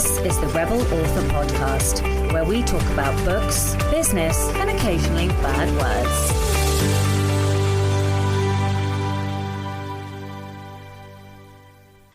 This is the Rebel Author Podcast, where we talk about books, business, and occasionally bad words.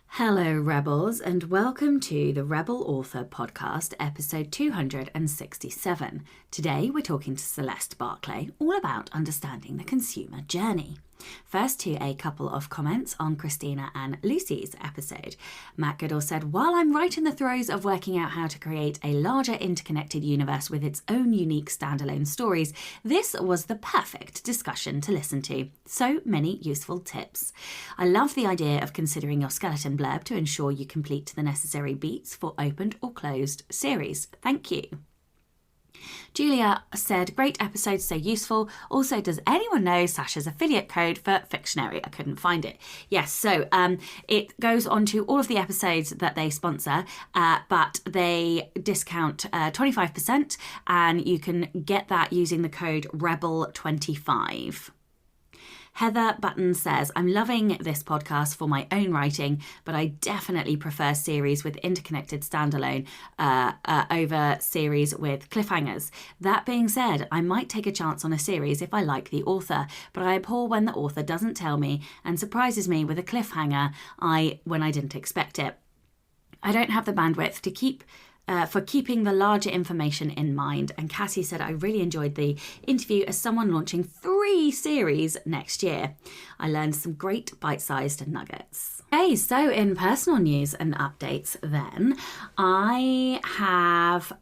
Hello, Rebels, and welcome to the Rebel Author Podcast, episode 267. Today, we're talking to Celeste Barclay all about understanding the consumer journey. First to a couple of comments on Christina and Lucy's episode. Matt Goodall said, while I'm right in the throes of working out how to create a larger interconnected universe with its own unique standalone stories, this was the perfect discussion to listen to. So many useful tips. I love the idea of considering your skeleton blurb to ensure you complete the necessary beats for opened or closed series. Thank you. Julia said, great episode, so useful. Also, does anyone know Sasha's affiliate code for Fictionary? I couldn't find it. Yes, so it goes on to all of the episodes that they sponsor, but they discount 25%, and you can get that using the code REBEL25. Heather Button says, I'm loving this podcast for my own writing, but I definitely prefer series with interconnected standalone over series with cliffhangers. That being said, I might take a chance on a series if I like the author, but I abhor when the author doesn't tell me and surprises me with a cliffhanger when I didn't expect it. I don't have the bandwidth to keep keeping the larger information in mind. And Cassie said, I really enjoyed the interview as someone launching 3 series next year. I learned some great bite-sized nuggets. Okay, so in personal news and updates then, I have,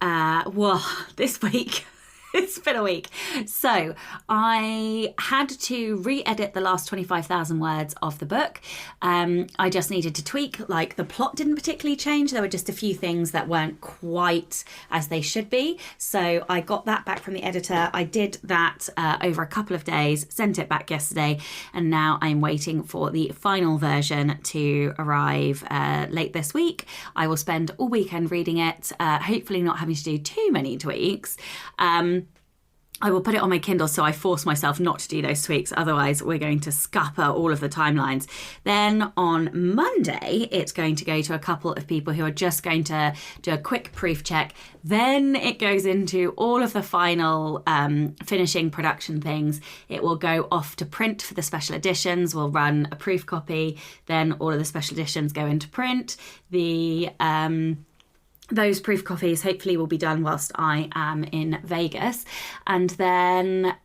this week, it's been a week. So I had to re-edit the last 25,000 words of the book. I just needed to tweak, like the plot didn't particularly change. There were just a few things that weren't quite as they should be. So I got that back from the editor. I did that over a couple of days, sent it back yesterday, and now I'm waiting for the final version to arrive late this week. I will spend all weekend reading it, hopefully not having to do too many tweaks. I will put it on my Kindle, so I force myself not to do those tweaks. Otherwise, we're going to scupper all of the timelines. Then on Monday, it's going to go to a couple of people who are just going to do a quick proof check. Then it goes into all of the final finishing production things. It will go off to print for the special editions. We'll run a proof copy. Then all of the special editions go into print. Those proof copies hopefully will be done whilst I am in Vegas. And then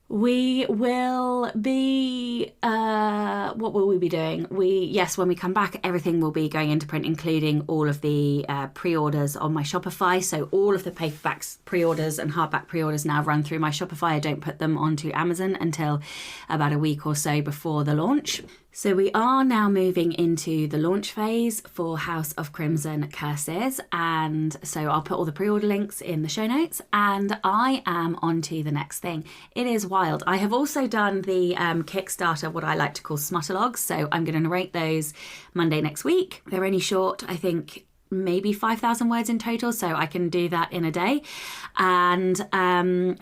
we will be, what will we be doing? When we come back, everything will be going into print, including all of the pre-orders on my Shopify. So all of the paperbacks pre-orders and hardback pre-orders now run through my Shopify. I don't put them onto Amazon until about a week or so before the launch. So we are now moving into the launch phase for House of Crimson Curses, and so I'll put all the pre-order links in the show notes, and I am on to the next thing. It is wild. I have also done the Kickstarter, what I like to call Smutterlogs, so I'm going to narrate those Monday next week. They're only short, I think, maybe 5,000 words in total, so I can do that in a day, and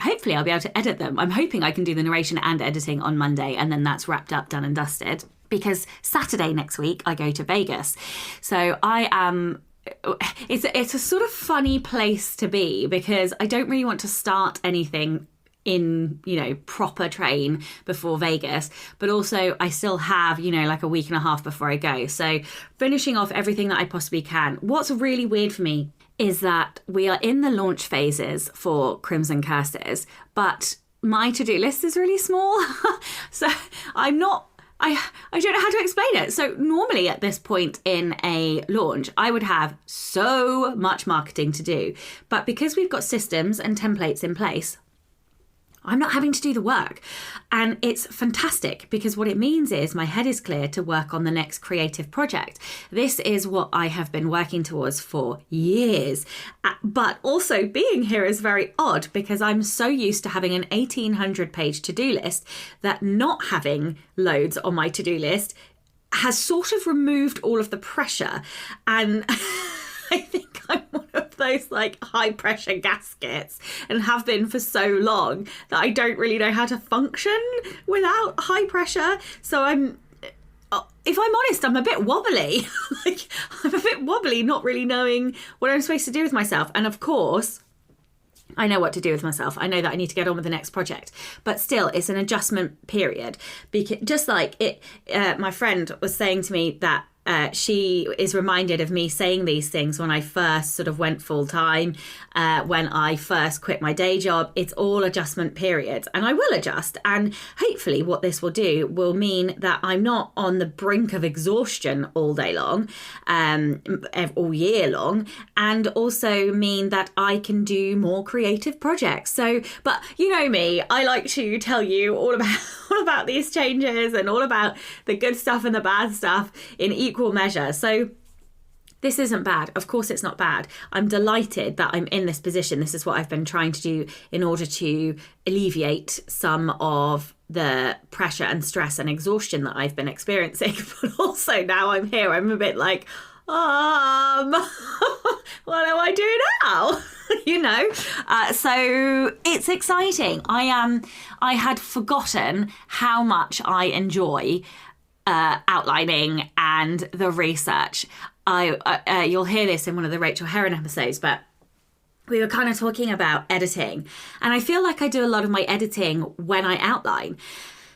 hopefully I'll be able to edit them. I'm hoping I can do the narration and editing on Monday, and then that's wrapped up, done and dusted. Because Saturday next week I go to Vegas, so I am. It's a sort of funny place to be because I don't really want to start anything in, proper train before Vegas, but also I still have, like a week and a half before I go. So finishing off everything that I possibly can. What's really weird for me is that we are in the launch phases for Crimson Curses, but my to-do list is really small. So I don't know how to explain it. So normally at this point in a launch, I would have so much marketing to do. But because we've got systems and templates in place, I'm not having to do the work. And it's fantastic because what it means is my head is clear to work on the next creative project. This is what I have been working towards for years. But also being here is very odd because I'm so used to having an 1,800 page to-do list that not having loads on my to-do list has sort of removed all of the pressure. And I think I'm one of those high pressure gaskets and have been for so long that I don't really know how to function without high pressure. So if I'm honest, I'm a bit wobbly. I'm a bit wobbly, not really knowing what I'm supposed to do with myself. And of course, I know what to do with myself. I know that I need to get on with the next project. But still, it's an adjustment period. Because just like my friend was saying to me that she is reminded of me saying these things when I first sort of went full time, when I first quit my day job. It's all adjustment periods, and I will adjust. And hopefully what this will do will mean that I'm not on the brink of exhaustion all day long, all year long, and also mean that I can do more creative projects. So, but you know me, I like to tell you all about these changes and all about the good stuff and the bad stuff in equal measure. So this isn't bad. Of course it's not bad. I'm delighted that I'm in this position. This is what I've been trying to do in order to alleviate some of the pressure and stress and exhaustion that I've been experiencing. But also now I'm here, I'm a bit like, what do I do now? So it's exciting. I had forgotten how much I enjoy outlining and the research. You'll hear this in one of the Rachel Herron episodes, but we were kind of talking about editing, and I feel like I do a lot of my editing when I outline.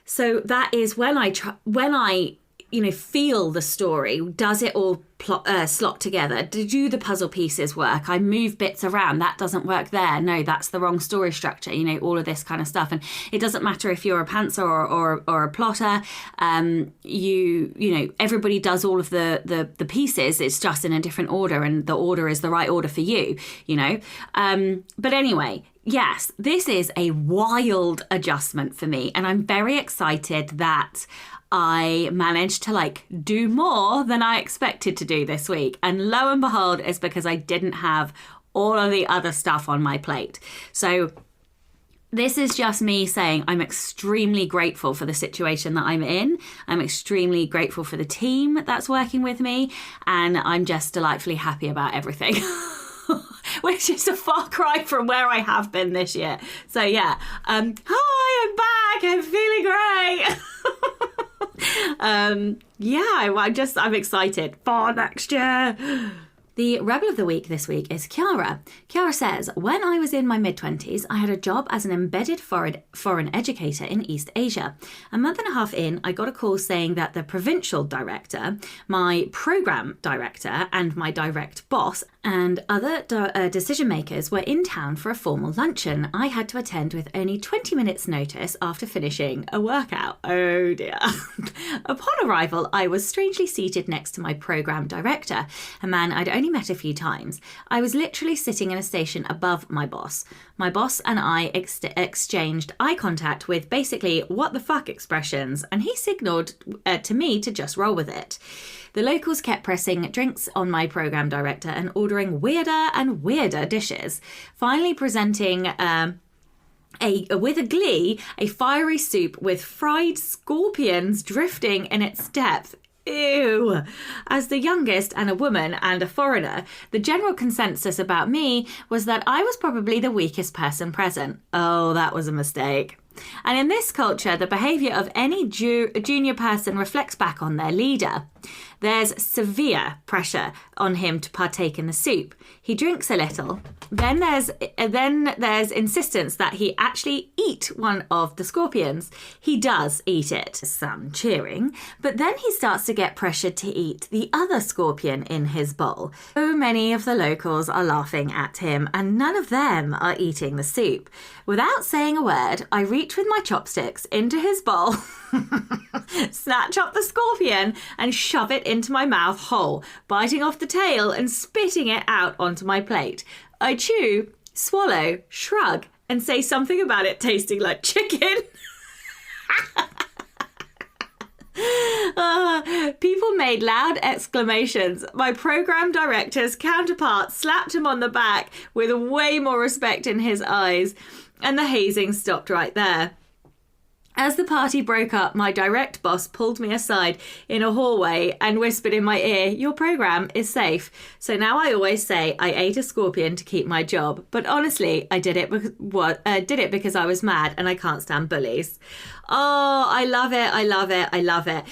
So that is when I feel the story. Does it all slot together? Do the puzzle pieces work? I move bits around. That doesn't work there. No, that's the wrong story structure. All of this kind of stuff. And it doesn't matter if you're a pantser or a plotter. Everybody does all of the pieces. It's just in a different order, and the order is the right order for you. But anyway. Yes, this is a wild adjustment for me, and I'm very excited that I managed to do more than I expected to do this week. And lo and behold, it's because I didn't have all of the other stuff on my plate. So this is just me saying I'm extremely grateful for the situation that I'm in. I'm extremely grateful for the team that's working with me, and I'm just delightfully happy about everything. Which is a far cry from where I have been this year. So yeah, hi, I'm back. I'm feeling great. I'm excited for next year. The Rebel of the Week this week is Ciara. Ciara says, when I was in my mid-20s, I had a job as an embedded foreign educator in East Asia. A month and a half in, I got a call saying that the provincial director, my program director, and my direct boss and other decision makers were in town for a formal luncheon I had to attend with only 20 minutes notice after finishing a workout. Oh dear. Upon arrival, I was strangely seated next to my program director, a man I'd only met a few times. I was literally sitting in a station above my boss. My boss and I exchanged eye contact with basically what the fuck expressions, and he signalled to me to just roll with it. The locals kept pressing drinks on my program director and ordering weirder and weirder dishes, finally presenting with a glee a fiery soup with fried scorpions drifting in its depth. Ew. As the youngest and a woman and a foreigner, the general consensus about me was that I was probably the weakest person present. Oh, that was a mistake. And in this culture, the behaviour of any junior person reflects back on their leader. There's severe pressure on him to partake in the soup. He drinks a little. Then there's insistence that he actually eat one of the scorpions. He does eat it. Some cheering. But then he starts to get pressured to eat the other scorpion in his bowl. So many of the locals are laughing at him, and none of them are eating the soup. Without saying a word, I reach with my chopsticks into his bowl, snatch up the scorpion and shove it into my mouth whole, biting off the tail and spitting it out onto my plate. I chew, swallow, shrug, and say something about it tasting like chicken. People made loud exclamations. My program director's counterpart slapped him on the back with way more respect in his eyes, and the hazing stopped right there. As the party broke up, my direct boss pulled me aside in a hallway and whispered in my ear, "Your program is safe." So now I always say I ate a scorpion to keep my job. But honestly, I did it because I was mad and I can't stand bullies. Oh, I love it. I love it. I love it.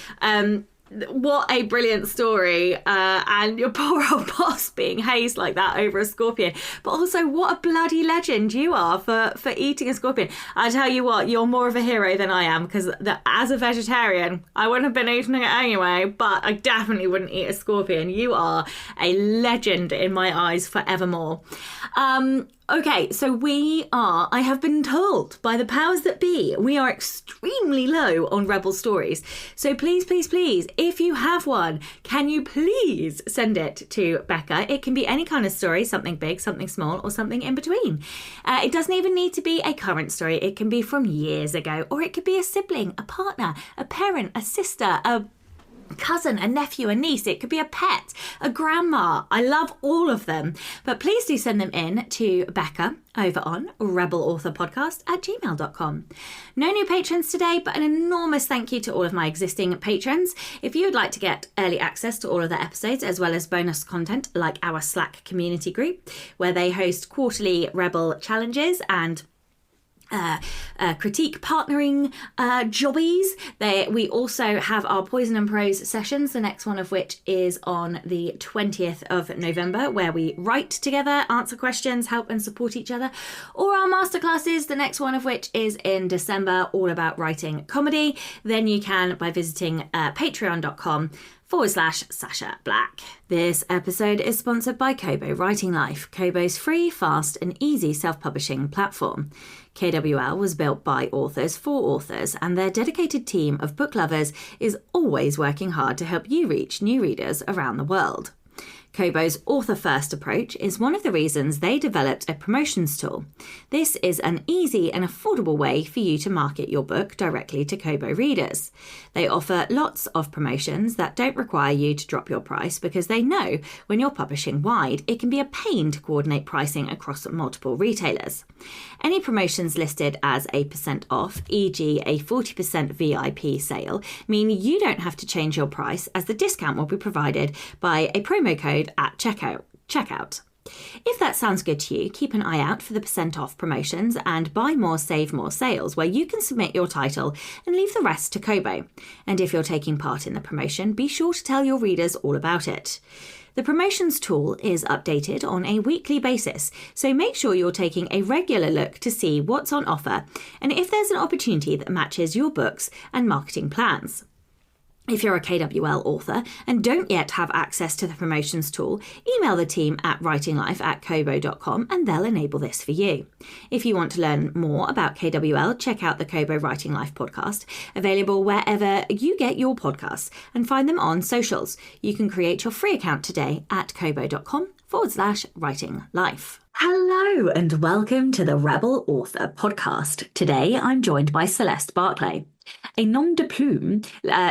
What a brilliant story. And your poor old boss being hazed like that over a scorpion. But also, what a bloody legend you are for eating a scorpion. I tell you what, you're more of a hero than I am, because as a vegetarian, I wouldn't have been eating it anyway, but I definitely wouldn't eat a scorpion. You are a legend in my eyes forevermore. Okay, so I have been told by the powers that be, we are extremely low on Rebel stories. So please, please, please, if you have one, can you please send it to Becca? It can be any kind of story, something big, something small, or something in between. It doesn't even need to be a current story. It can be from years ago, or it could be a sibling, a partner, a parent, a sister, a cousin, a nephew, a niece. It could be a pet, a grandma. I love all of them. But please do send them in to Becca over on rebelauthorpodcast@gmail.com. No new patrons today, but an enormous thank you to all of my existing patrons. If you would like to get early access to all of the episodes, as well as bonus content like our Slack community group, where they host quarterly Rebel challenges and critique partnering jobbies. We also have our Poison and Prose sessions, the next one of which is on the 20th of November, where we write together, answer questions, help and support each other, or our masterclasses, the next one of which is in December, all about writing comedy. Then you can, by visiting patreon.com/Sasha Black. This episode is sponsored by Kobo Writing Life, Kobo's free, fast and easy self-publishing platform. KWL was built by authors for authors, and their dedicated team of book lovers is always working hard to help you reach new readers around the world. Kobo's author-first approach is one of the reasons they developed a promotions tool. This is an easy and affordable way for you to market your book directly to Kobo readers. They offer lots of promotions that don't require you to drop your price, because they know when you're publishing wide, it can be a pain to coordinate pricing across multiple retailers. Any promotions listed as a % off, e.g. a 40% VIP sale, mean you don't have to change your price, as the discount will be provided by a promo code at checkout. If that sounds good to you, keep an eye out for the % off promotions and Buy More Save More sales, where you can submit your title and leave the rest to Kobo. And if you're taking part in the promotion, be sure to tell your readers all about it. The promotions tool is updated on a weekly basis, so make sure you're taking a regular look to see what's on offer and if there's an opportunity that matches your books and marketing plans. If you're a KWL author and don't yet have access to the promotions tool, email the team at writinglife@kobo.com and they'll enable this for you. If you want to learn more about KWL, check out the Kobo Writing Life podcast, available wherever you get your podcasts, and find them on socials. You can create your free account today at kobo.com/writinglife. Hello and welcome to the Rebel Author podcast. Today I'm joined by Celeste Barclay. A nom de plume,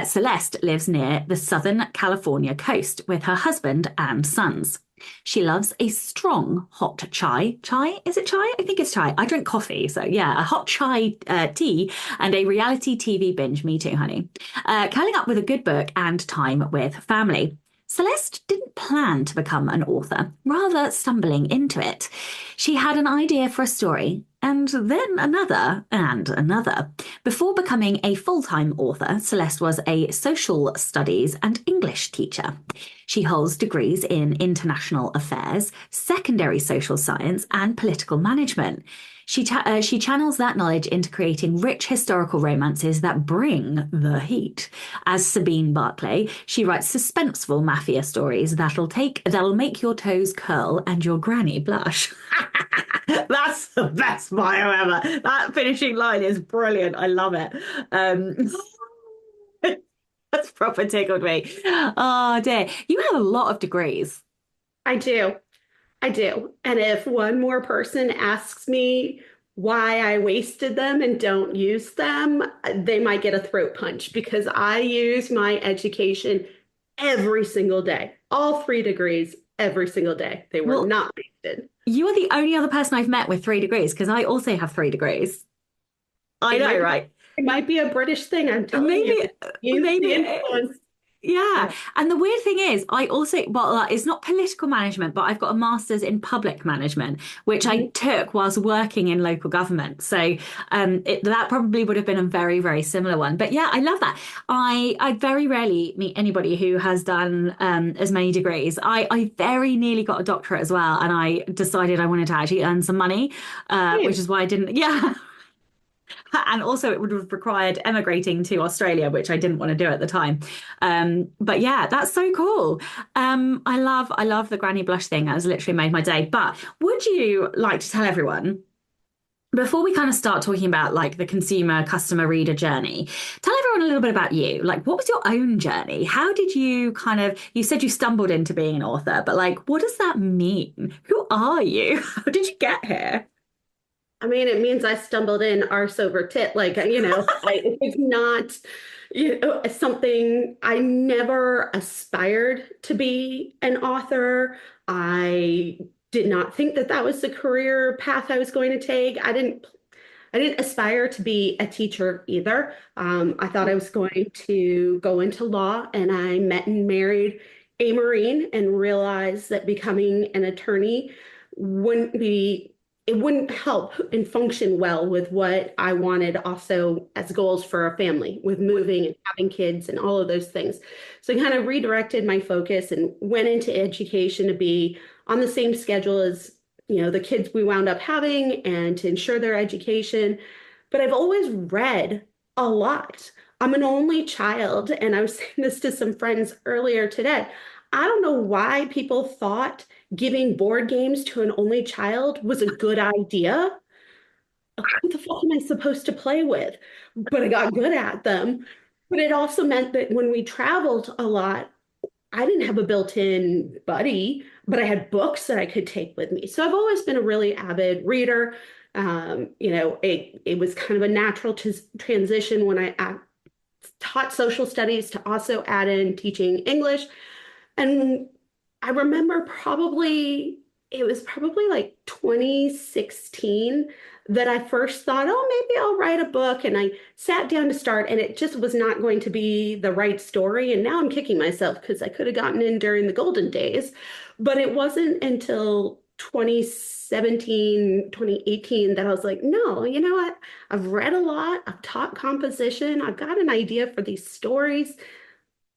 Celeste lives near the Southern California coast with her husband and sons. She loves a strong hot chai. Chai? Is it chai? I think it's chai. I drink coffee, so yeah, a hot chai tea and a reality TV binge. Me too, honey. Curling up with a good book and time with family. Celeste didn't plan to become an author, rather stumbling into it. She had an idea for a story, and then another, and another. Before becoming a full-time author, Celeste was a social studies and English teacher. She holds degrees in international affairs, secondary social science, and political management. She channels that knowledge into creating rich historical romances that bring the heat. As Sabine Barclay, she writes suspenseful mafia stories that'll make your toes curl and your granny blush. That's the best bio ever. That finishing line is brilliant. I love it. That's proper tickled me. Oh dear. You have a lot of degrees. I do. And if one more person asks me why I wasted them and don't use them, they might get a throat punch, because I use my education every single day. All 3 degrees every single day. They were not wasted. You are the only other person I've met with 3 degrees, because I also have 3 degrees. I know, right? It might be a British thing. I'm telling you. Maybe Yeah. And the weird thing is, I also, well, it's not political management, but I've got a master's in public management, which I Mhm. took whilst working in local government. So that probably would have been a very, very similar one. But yeah, I love that. I very rarely meet anybody who has done as many degrees. I very nearly got a doctorate as well. And I decided I wanted to actually earn some money, which Same. is why I didn't, yeah. And also, it would have required emigrating to Australia, which I didn't want to do at the time. But yeah, that's so cool. I love the granny blush thing. That has literally made my day. But would you like to tell everyone, before we kind of start talking about like the consumer customer reader journey, tell everyone a little bit about you. Like, what was your own journey? How did you kind of, you said you stumbled into being an author, but like, what does that mean? Who are you? How did you get here? I mean, it means I stumbled in arse over tit. Like, it's not, something I never aspired to be an author. I did not think that that was the career path I was going to take. I didn't aspire to be a teacher either. I thought I was going to go into law, and I met and married a Marine and realized that becoming an attorney wouldn't be, it wouldn't help and function well with what I wanted also as goals for our family, with moving and having kids and all of those things. So I kind of redirected my focus and went into education to be on the same schedule as the kids we wound up having and to ensure their education. But I've always read a lot. I'm an only child, and I was saying this to some friends earlier today. I don't know why people thought giving board games to an only child was a good idea. What the fuck am I supposed to play with? But I got good at them. But it also meant that when we traveled a lot, I didn't have a built-in buddy, but I had books that I could take with me. So I've always been a really avid reader. It was kind of a natural transition when I taught social studies to also add in teaching English. And I remember it was probably like 2016 that I first thought, oh, maybe I'll write a book. And I sat down to start, and it just was not going to be the right story. And now I'm kicking myself because I could have gotten in during the golden days. But it wasn't until 2017, 2018 that I was like, no, you know what? I've read a lot, I've taught composition, I've got an idea for these stories.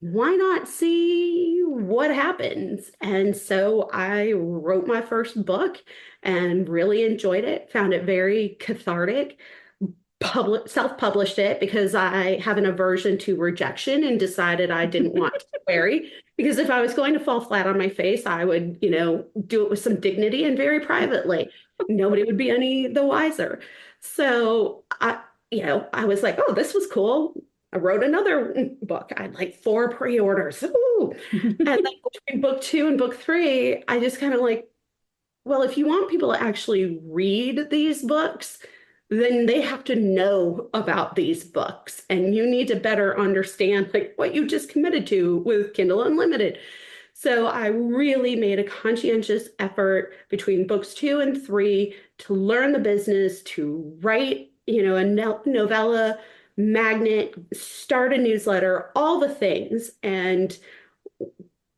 Why not see what happens? And so I wrote my first book and really enjoyed it, found it very cathartic, self-published it because I have an aversion to rejection and decided I didn't want to query. Because if I was going to fall flat on my face, I would, do it with some dignity and very privately. Nobody would be any the wiser. So I was like, oh, this was cool. I wrote another book. I had like 4 pre-orders. Ooh. And then between book 2 and book 3, I just kind of like, well, if you want people to actually read these books, then they have to know about these books. And you need to better understand like what you just committed to with Kindle Unlimited. So I really made a conscientious effort between books 2 and 3 to learn the business, to write, a novella magnet, start a newsletter, all the things. And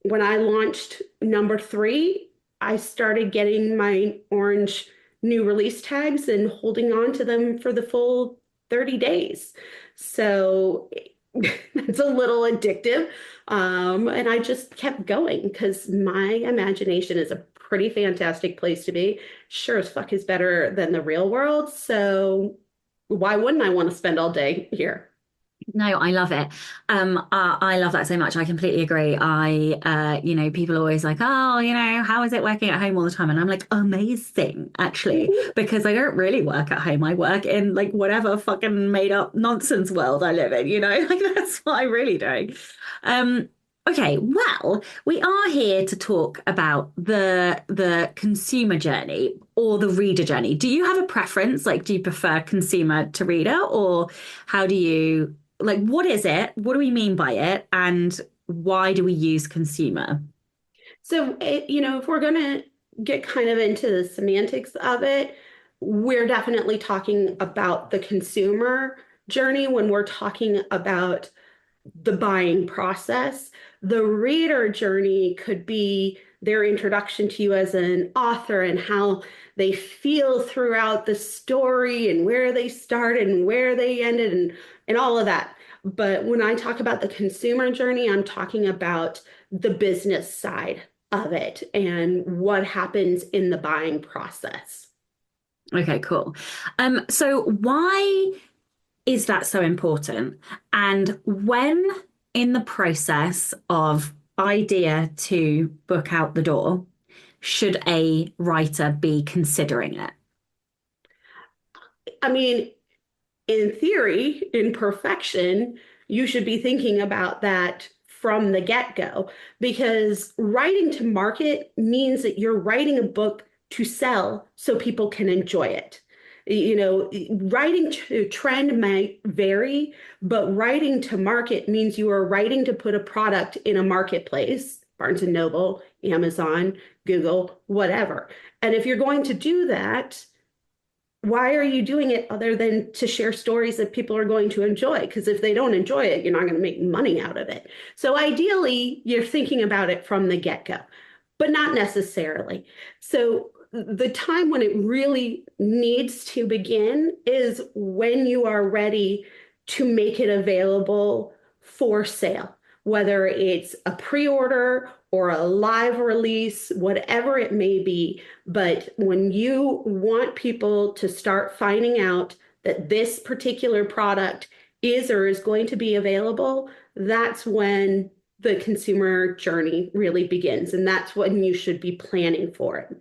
when I launched number 3, I started getting my orange new release tags and holding on to them for the full 30 days. So it's a little addictive. And I just kept going because my imagination is a pretty fantastic place to be. Sure as fuck is better than the real world. So why wouldn't I want to spend all day here? No, I love it. I love that so much. I completely agree. People are always like, oh, how is it working at home all the time? And I'm like, amazing, actually, because I don't really work at home. I work in like whatever fucking made up nonsense world I live in, like that's what I'm really doing. Okay, well, we are here to talk about the consumer journey or the reader journey. Do you have a preference? Like, do you prefer consumer to reader, or how do you like, what is it? What do we mean by it? And why do we use consumer? So, if we're going to get kind of into the semantics of it, we're definitely talking about the consumer journey when we're talking about the buying process. The reader journey could be their introduction to you as an author and how they feel throughout the story and where they started and where they ended and all of that. But when I talk about the consumer journey, I'm talking about the business side of it and what happens in the buying process. Okay, cool. So why is that so important? And when in the process of idea to book out the door, should a writer be considering it? I mean, in theory, in perfection, you should be thinking about that from the get-go because writing to market means that you're writing a book to sell so people can enjoy it. You know, writing to trend might vary, but writing to market means you are writing to put a product in a marketplace, Barnes and Noble, Amazon, Google, whatever. And if you're going to do that, why are you doing it other than to share stories that people are going to enjoy? Because if they don't enjoy it, you're not going to make money out of it. So ideally, you're thinking about it from the get-go, but not necessarily. So the time when it really needs to begin is when you are ready to make it available for sale, whether it's a pre-order or a live release, whatever it may be. But when you want people to start finding out that this particular product is or is going to be available, that's when the consumer journey really begins. And that's when you should be planning for it.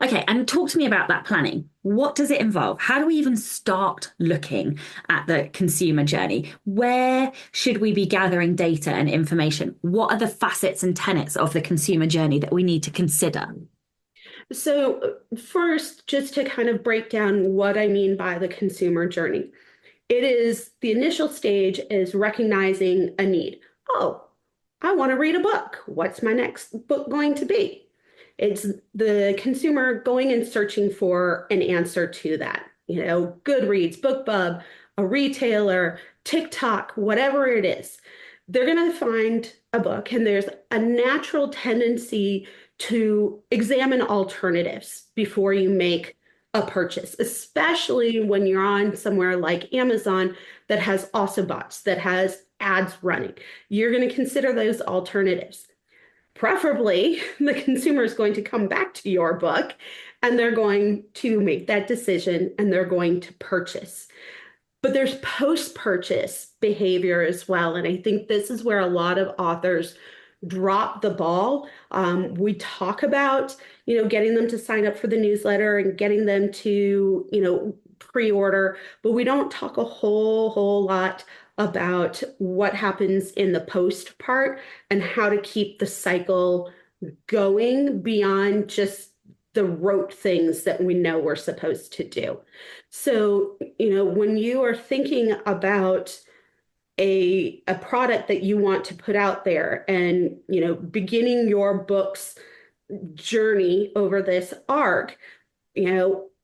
Okay, and talk to me about that planning. What does it involve? How do we even start looking at the consumer journey? Where should we be gathering data and information? What are the facets and tenets of the consumer journey that we need to consider? So, first, just to kind of break down what I mean by the consumer journey, it is the initial stage is recognizing a need. Oh, I want to read a book. What's my next book going to be? It's the consumer going and searching for an answer to that. You know, Goodreads, BookBub, a retailer, TikTok, whatever it is. They're going to find a book, and there's a natural tendency to examine alternatives before you make a purchase, especially when you're on somewhere like Amazon that has also bots, that has ads running. You're going to consider those alternatives. Preferably, the consumer is going to come back to your book and they're going to make that decision and they're going to purchase. But there's post-purchase behavior as well. And I think this is where a lot of authors drop the ball. We talk about, getting them to sign up for the newsletter and getting them to, pre-order, but we don't talk a whole lot about what happens in the post part and how to keep the cycle going beyond just the rote things that we know we're supposed to do. So, when you are thinking about a product that you want to put out there and, beginning your book's journey over this arc,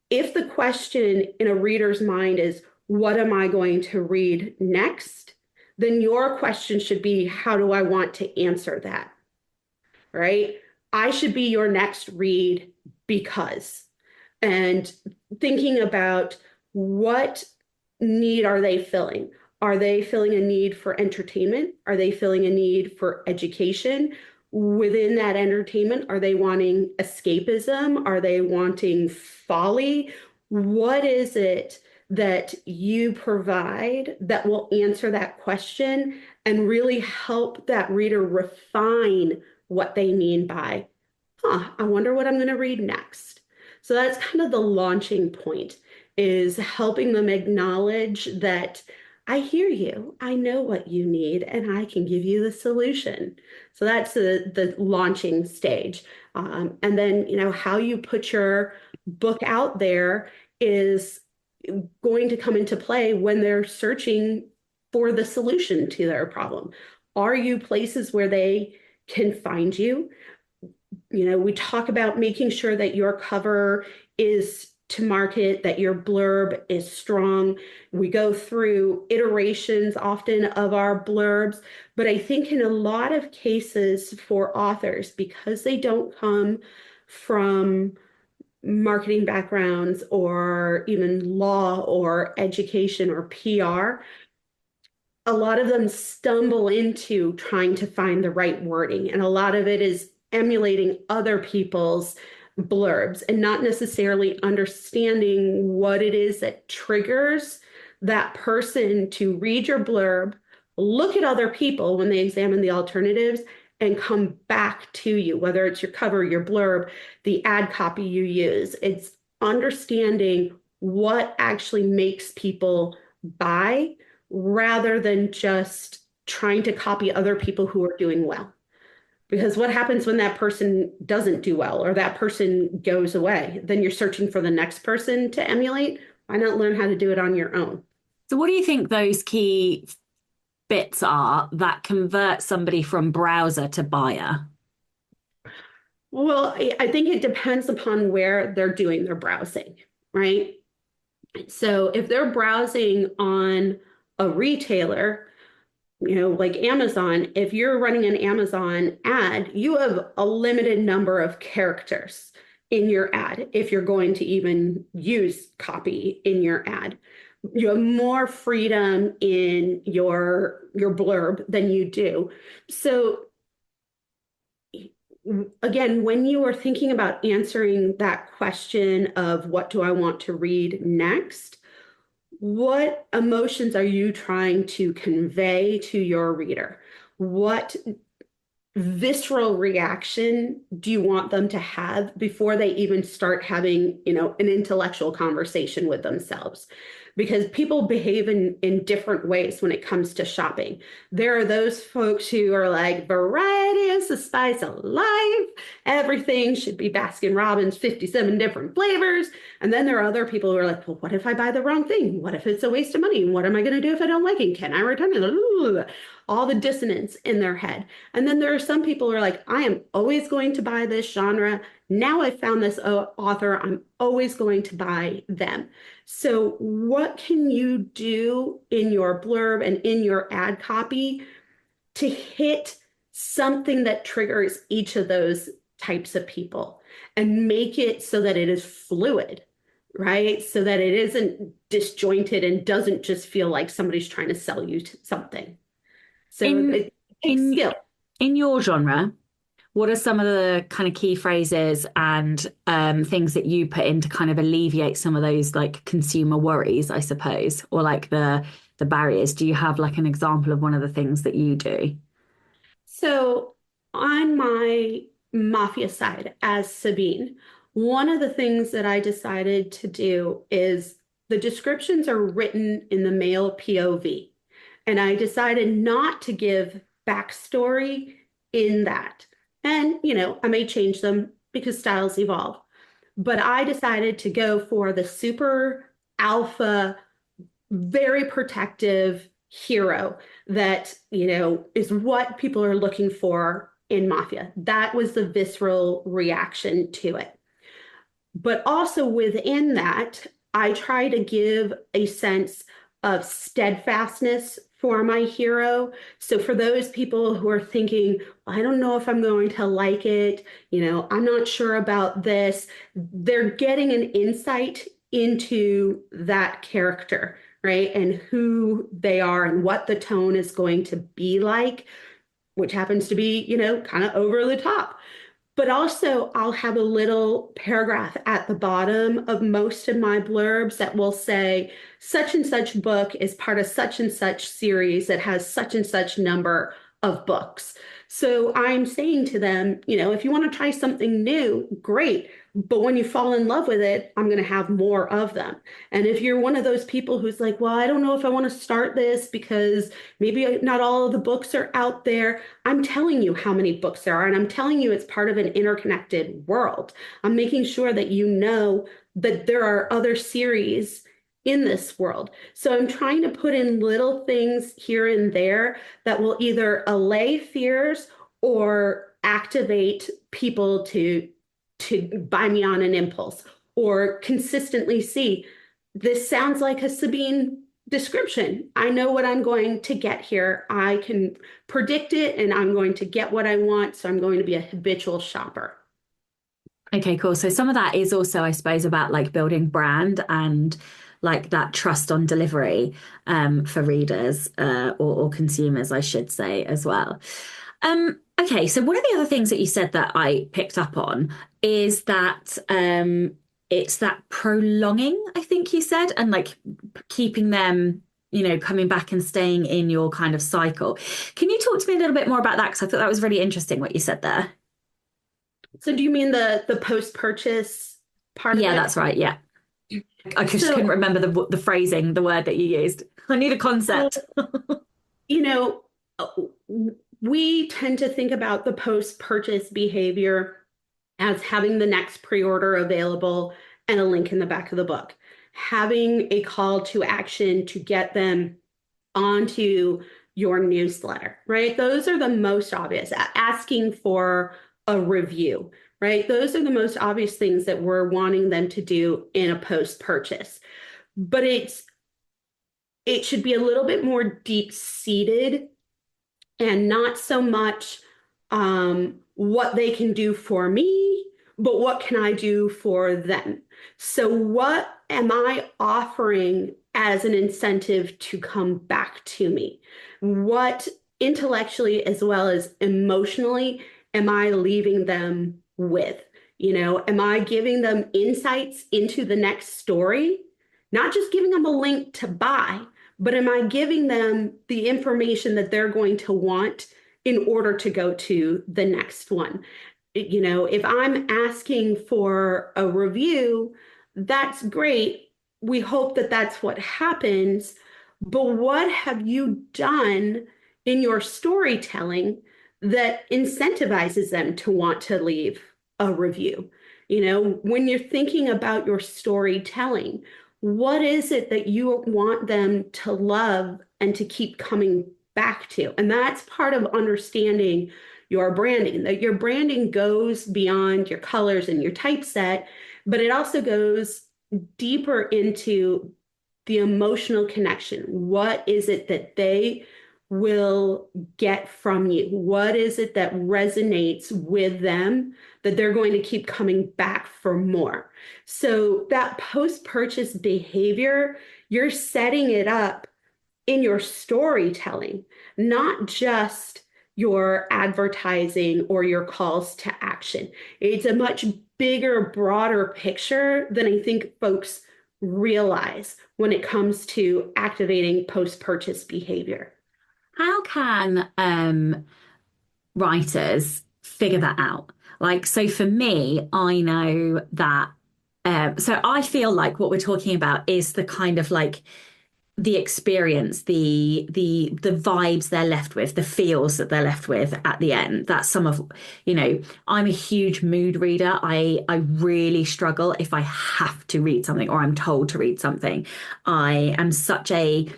if the question in a reader's mind is, what am I going to read next? Then your question should be, how do I want to answer that? Right? I should be your next read because, and thinking about what need are they filling? Are they filling a need for entertainment? Are they filling a need for education? Within that entertainment, are they wanting escapism? Are they wanting folly? What is it that you provide that will answer that question and really help that reader refine what they mean by, I wonder what I'm going to read next. So that's kind of the launching point, is helping them acknowledge that I hear you, I know what you need, and I can give you the solution. So that's the launching stage. And then, how you put your book out there is going to come into play when they're searching for the solution to their problem. Are you places where they can find you? We talk about making sure that your cover is to market, that your blurb is strong. We go through iterations often of our blurbs, but I think in a lot of cases for authors, because they don't come from marketing backgrounds or even law or education or PR, a lot of them stumble into trying to find the right wording. And a lot of it is emulating other people's blurbs and not necessarily understanding what it is that triggers that person to read your blurb, look at other people when they examine the alternatives, and come back to you, whether it's your cover, your blurb, the ad copy you use. It's understanding what actually makes people buy rather than just trying to copy other people who are doing well. Because what happens when that person doesn't do well or that person goes away? Then you're searching for the next person to emulate. Why not learn how to do it on your own? So, what do you think those key bits are that convert somebody from browser to buyer? Well, I think it depends upon where they're doing their browsing, right? So if they're browsing on a retailer, like Amazon, if you're running an Amazon ad, you have a limited number of characters in your ad if you're going to even use copy in your ad. You have more freedom in your blurb than you do. So again, when you are thinking about answering that question of what do I want to read next, what emotions are you trying to convey to your reader? What visceral reaction do you want them to have before they even start having, an intellectual conversation with themselves? Because people behave in different ways when it comes to shopping. There are those folks who are like, variety is the spice of life. Everything should be Baskin Robbins, 57 different flavors. And then there are other people who are like, well, what if I buy the wrong thing? What if it's a waste of money? What am I going to do if I don't like it? Can I return it? All the dissonance in their head. And then there are some people who are like, I am always going to buy this genre. Now I've found this author, I'm always going to buy them. So what can you do in your blurb and in your ad copy to hit something that triggers each of those types of people and make it so that it is fluid, right? So that it isn't disjointed and doesn't just feel like somebody's trying to sell you something. So it takes skill. In your genre, what are some of the kind of key phrases and things that you put in to kind of alleviate some of those like consumer worries, I suppose, or like the barriers? Do you have like an example of one of the things that you do? So on my mafia side as Sabine, one of the things that I decided to do is the descriptions are written in the male POV. And I decided not to give backstory in that. And, I may change them because styles evolve. But I decided to go for the super alpha, very protective hero that, is what people are looking for in Mafia. That was the visceral reaction to it. But also within that, I try to give a sense of steadfastness for my hero. So for those people who are thinking, I don't know if I'm going to like it, I'm not sure about this, they're getting an insight into that character, right? And who they are and what the tone is going to be like, which happens to be, kind of over the top. But also, I'll have a little paragraph at the bottom of most of my blurbs that will say, such and such book is part of such and such series that has such and such number of books. So I'm saying to them, if you want to try something new, great. But when you fall in love with it, I'm going to have more of them. And if you're one of those people who's like, well, I don't know if I want to start this because maybe not all of the books are out there, I'm telling you how many books there are. And I'm telling you it's part of an interconnected world. I'm making sure that you know that there are other series in this world. So I'm trying to put in little things here and there that will either allay fears or activate people to buy me on an impulse, or consistently see this sounds like a Sabine description. I know what I'm going to get here. I can predict it and I'm going to get what I want. So I'm going to be a habitual shopper. Okay, cool. So some of that is also, I suppose, about like building brand and like that trust on delivery for readers or consumers, I should say, as well. Okay, so one of the other things that you said that I picked up on is that it's that prolonging, I think you said, and like keeping them, coming back and staying in your kind of cycle. Can you talk to me a little bit more about that? Because I thought that was really interesting what you said there. So do you mean the post-purchase part of Yeah, it? that's right. Yeah. I just So, couldn't remember the phrasing, the word that you used. I need a well, concept. you know, uh, we tend to think about the post-purchase behavior as having the next pre-order available and a link in the back of the book, having a call to action to get them onto your newsletter, right? Those are the most obvious. Asking for a review, right? Those are the most obvious things that we're wanting them to do in a post-purchase. But it should be a little bit more deep-seated and not so much what they can do for me, but what can I do for them? So, what am I offering as an incentive to come back to me? What intellectually as well as emotionally am I leaving them with? Am I giving them insights into the next story? Not just giving them a link to buy, but am I giving them the information that they're going to want in order to go to the next one? If I'm asking for a review, that's great. We hope that that's what happens. But what have you done in your storytelling that incentivizes them to want to leave a review? When you're thinking about your storytelling, what is it that you want them to love and to keep coming back to? And that's part of understanding your branding, that your branding goes beyond your colors and your typeset, but it also goes deeper into the emotional connection. What is it that they will get from you? What is it that resonates with them that they're going to keep coming back for more? So that post-purchase behavior, you're setting it up in your storytelling, not just your advertising or your calls to action. It's a much bigger, broader picture than I think folks realize when it comes to activating post-purchase behavior. How can writers figure that out? Like, so for me, I know that. So I feel like what we're talking about is the kind of like the experience, the vibes they're left with, the feels that they're left with at the end. That's some of, I'm a huge mood reader. I really struggle if I have to read something or I'm told to read something. I am such a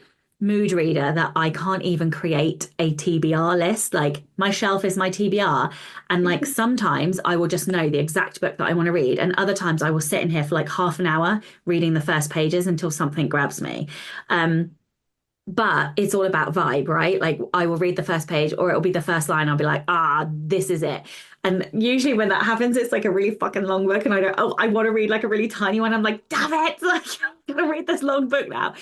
mood reader that I can't even create a TBR list. Like my shelf is my TBR. And like sometimes I will just know the exact book that I want to read. And other times I will sit in here for like half an hour reading the first pages until something grabs me. Um, but it's all about vibe, right? Like I will read the first page or it'll be the first line. I'll be like, this is it. And usually when that happens, it's like a really fucking long book. And I go, I want to read like a really tiny one. I'm like, damn it. Like, I'm going to read this long book now.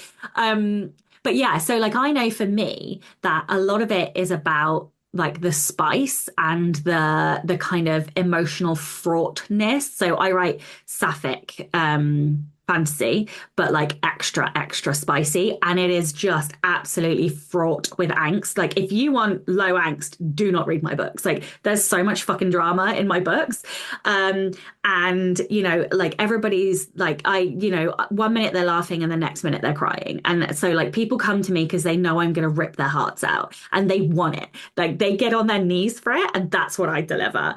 But yeah, so like I know for me that a lot of it is about like the spice and the kind of emotional fraughtness. So I write sapphic fantasy, but like extra spicy, and it is just absolutely fraught with angst. Like if you want low angst, do not read my books. Like there's so much fucking drama in my books. And like everybody's like one minute they're laughing and the next minute they're crying. And so like people come to me because they know I'm going to rip their hearts out and they want it. Like they get on their knees for it, and that's what I deliver.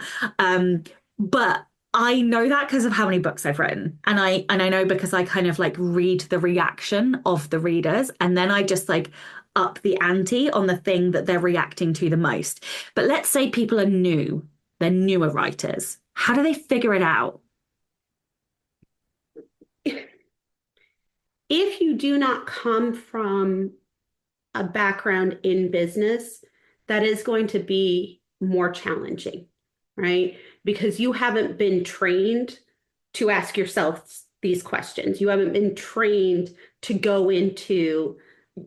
But I know that because of how many books I've written. And I know because I kind of like read the reaction of the readers, and then I just like up the ante on the thing that they're reacting to the most. But let's say people are new, they're newer writers. How do they figure it out? if you do not come from a background in business, that is going to be more challenging, right? Because you haven't been trained to ask yourself these questions. You haven't been trained to go into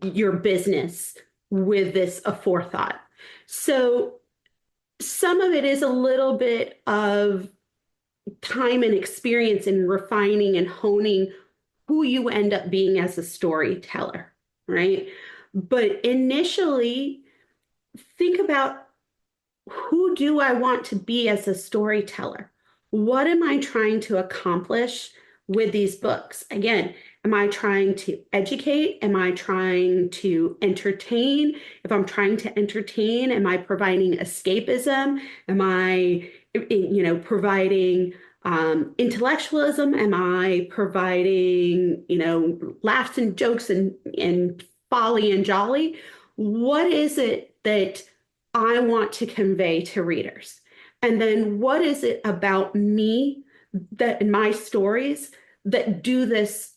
your business with this aforethought. So some of it is a little bit of time and experience in refining and honing who you end up being as a storyteller, right? But initially, think about, who do I want to be as a storyteller? What am I trying to accomplish with these books? Again, am I trying to educate? Am I trying to entertain? If I'm trying to entertain, am I providing escapism? Am I, providing intellectualism? Am I providing, laughs and jokes and folly and jolly? What is it that I want to convey to readers? And then what is it about me, that in my stories, that do this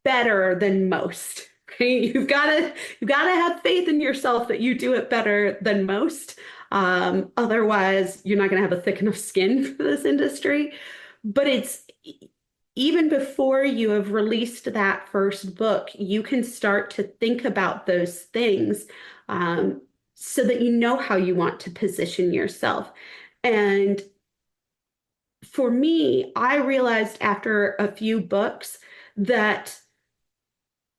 better than most? Right? You've got to have faith in yourself that you do it better than most. Otherwise, you're not going to have a thick enough skin for this industry. But it's even before you have released that first book, you can start to think about those things, so that you know how you want to position yourself. And for me, I realized after a few books that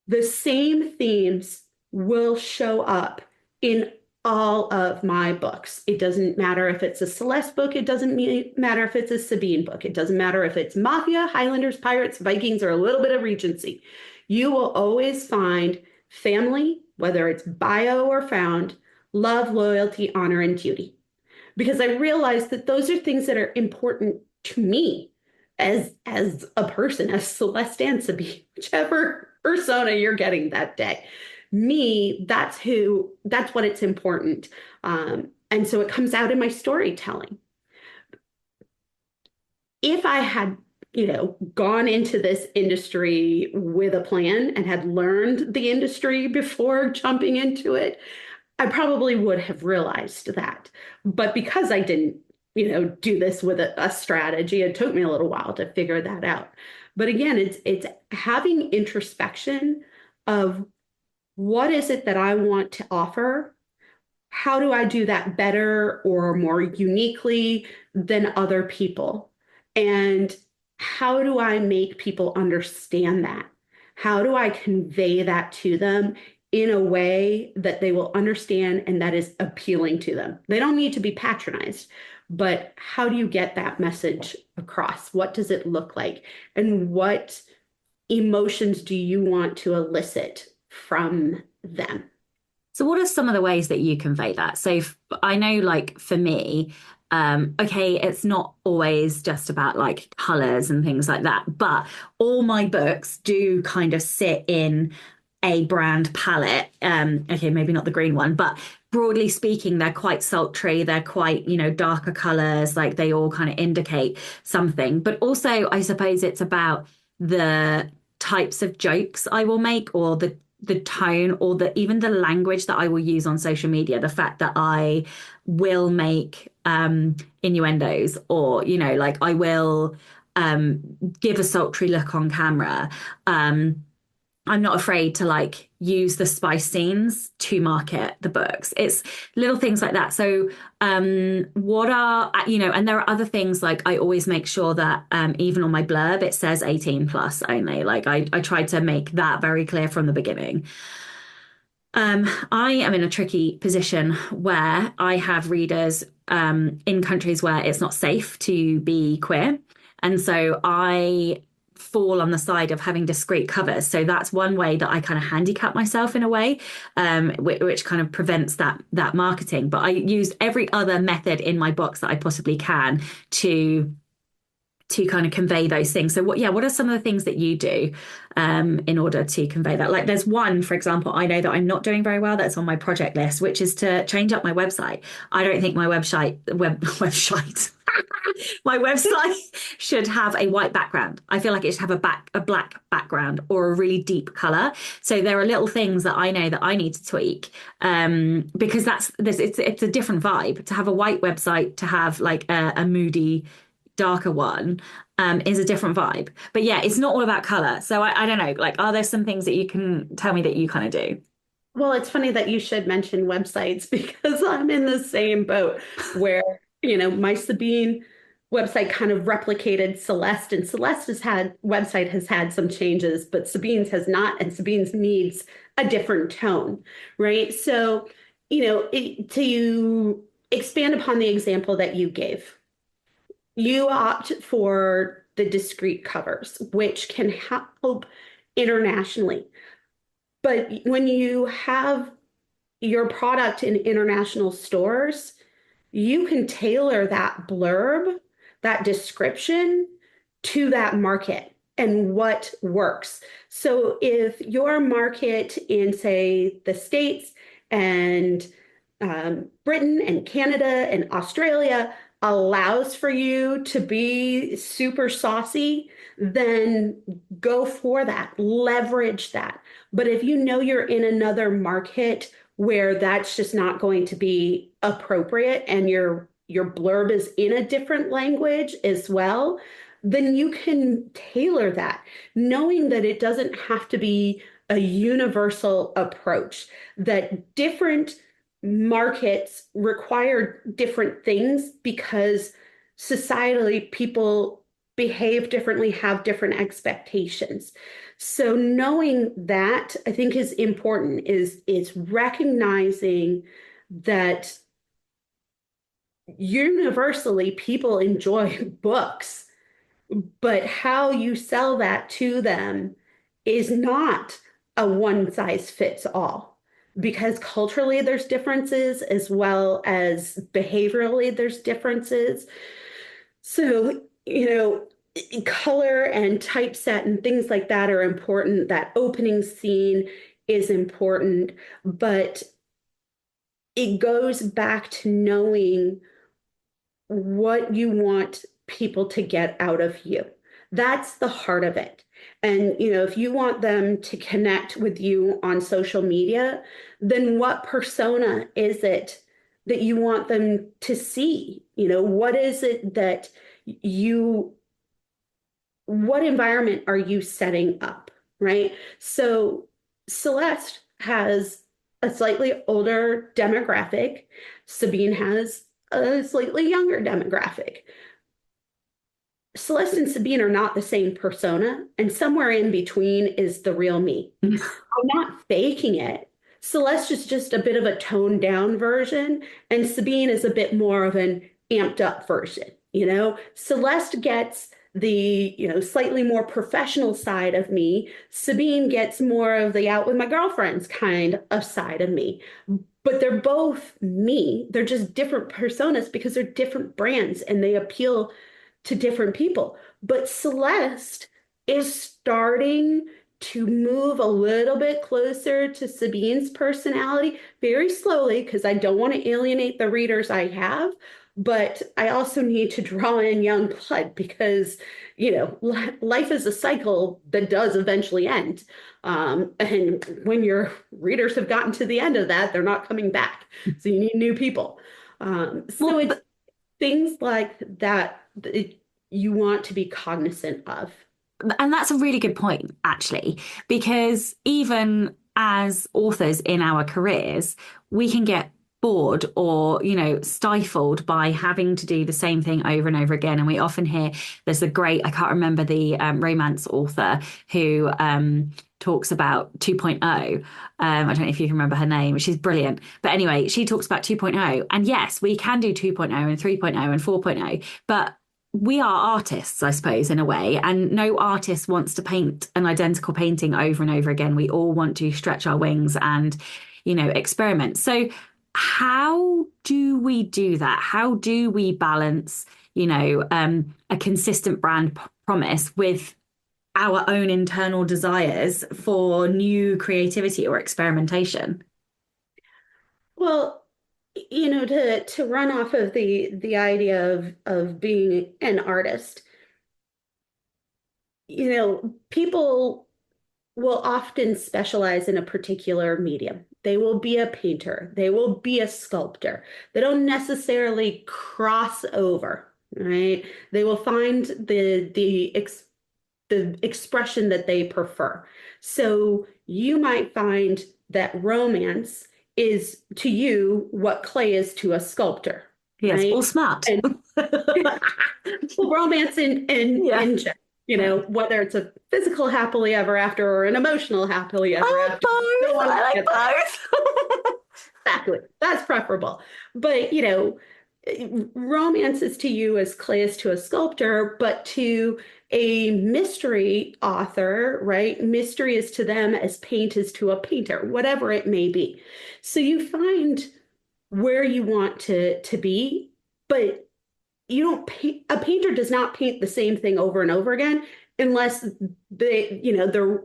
the same themes will show up in all of my books. It doesn't matter if it's a Celeste book. It doesn't matter if it's a Sabine book. It doesn't matter if it's Mafia, Highlanders, Pirates, Vikings, or a little bit of Regency. You will always find family, whether it's bio or found, love, loyalty, honor, and duty. Because I realized that those are things that are important to me as a person, as Celeste and Sabine, whichever persona you're getting that day. Me, that's what it's important. And so it comes out in my storytelling. If I had, gone into this industry with a plan and had learned the industry before jumping into it, I probably would have realized that. But because I didn't, do this with a strategy, it took me a little while to figure that out. But again, it's having introspection of, what is it that I want to offer? How do I do that better or more uniquely than other people? And how do I make people understand that? How do I convey that to them in a way that they will understand and that is appealing to them? They don't need to be patronized, but how do you get that message across? What does it look like? And what emotions do you want to elicit from them? So what are some of the ways that you convey that? So I know, like, for me, okay, it's not always just about like colors and things like that, but all my books do kind of sit in a brand palette. Okay, maybe not the green one, but broadly speaking, they're quite sultry. They're quite, darker colors, like they all kind of indicate something. But also, I suppose it's about the types of jokes I will make, or the tone, or even the language that I will use on social media. The fact that I will make innuendos, or like I will give a sultry look on camera. I'm not afraid to like use the spice scenes to market the books. It's little things like that. So what are, and there are other things, like I always make sure that even on my blurb, it says 18 plus only. Like I try to make that very clear from the beginning. I am in a tricky position where I have readers in countries where it's not safe to be queer. And so I fall on the side of having discrete covers. So that's one way that I kind of handicap myself in a way, which kind of prevents that marketing. But I use every other method in my box that I possibly can to kind of convey those things. So what are some of the things that you do in order to convey that? Like there's one, for example, I know that I'm not doing very well, that's on my project list, which is to change up my website. I don't think my website my website should have a white background. I feel like it should have a black background or a really deep color. So there are little things that I know that I need to tweak, because it's a different vibe to have a white website, to have like a moody darker one, is a different vibe. But yeah, it's not all about color. So I don't know, like, are there some things that you can tell me that you kind of do? Well, it's funny that you should mention websites because I'm in the same boat where, my Sabine website kind of replicated Celeste, and Celeste website has had some changes, but Sabine's has not, and Sabine's needs a different tone, right? So, to expand upon the example that you gave, you opt for the discrete covers, which can help internationally. But when you have your product in international stores, you can tailor that blurb, that description to that market and what works. So if your market in, say, the States and Britain and Canada and Australia allows for you to be super saucy, then go for that, leverage that. But if you know you're in another market where that's just not going to be appropriate and your blurb is in a different language as well, then you can tailor that, knowing that it doesn't have to be a universal approach, that different markets require different things because societally people behave differently, have different expectations. So knowing that, I think, is important, is recognizing that universally people enjoy books, but how you sell that to them is not a one size fits all, because culturally there's differences as well as behaviorally there's differences. So, color and typeset and things like that are important. That opening scene is important, but it goes back to knowing what you want people to get out of you. That's the heart of it. And, if you want them to connect with you on social media, then what persona is it that you want them to see? What is it that you, what environment are you setting up, right? So Celeste has a slightly older demographic. Sabine has a slightly younger demographic. Celeste and Sabine are not the same persona, and somewhere in between is the real me. I'm not faking it. Celeste is just a bit of a toned down version, and Sabine is a bit more of an amped up version. Celeste gets the, slightly more professional side of me. Sabine gets more of the out with my girlfriends kind of side of me. But they're both me. They're just different personas because they're different brands and they appeal to different people. But Celeste is starting to move a little bit closer to Sabine's personality very slowly, because I don't want to alienate the readers I have. But I also need to draw in young blood because, life is a cycle that does eventually end. And when your readers have gotten to the end of that, they're not coming back. So you need new people. So it's things like that you want to be cognizant of. And that's a really good point, actually, because even as authors in our careers, we can get bored or, stifled by having to do the same thing over and over again. And we often hear there's a great, I can't remember the romance author who talks about 2.0. I don't know if you can remember her name. She's brilliant. But anyway, she talks about 2.0. And yes, we can do 2.0 and 3.0 and 4.0, but we are artists, I suppose, in a way, and no artist wants to paint an identical painting over and over again. We all want to stretch our wings and, experiment. So how do we do that? How do we balance, a consistent brand promise with our own internal desires for new creativity or experimentation? Well, to run off of the idea of being an artist, People will often specialize in a particular medium. They will be a painter, they will be a sculptor. They don't necessarily cross over, right? They will find the expression that they prefer. So you might find that romance is to you what clay is to a sculptor, Yes, all right? smart. And well, romance Yeah. in general, Yeah. whether it's a physical happily ever after or an emotional happily ever I like after. No both. one I like gets there. both. Exactly. That's preferable. But, romance is to you as clay is to a sculptor, but to a mystery author, right? Mystery is to them as paint is to a painter, whatever it may be. So you find where you want to be, but you don't paint, a painter does not paint the same thing over and over again unless they're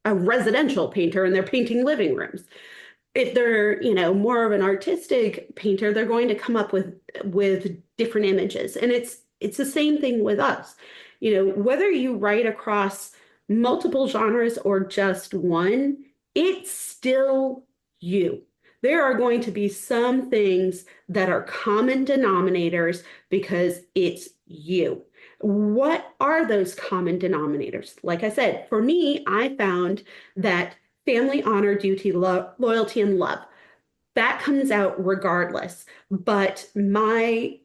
a residential painter and they're painting living rooms. If they're, more of an artistic painter, they're going to come up with different images. And it's the same thing with us. Whether you write across multiple genres or just one, it's still you. There are going to be some things that are common denominators because it's you. What are those common denominators? Like I said, for me, I found that family, honor, duty, loyalty, and love. That comes out regardless. But my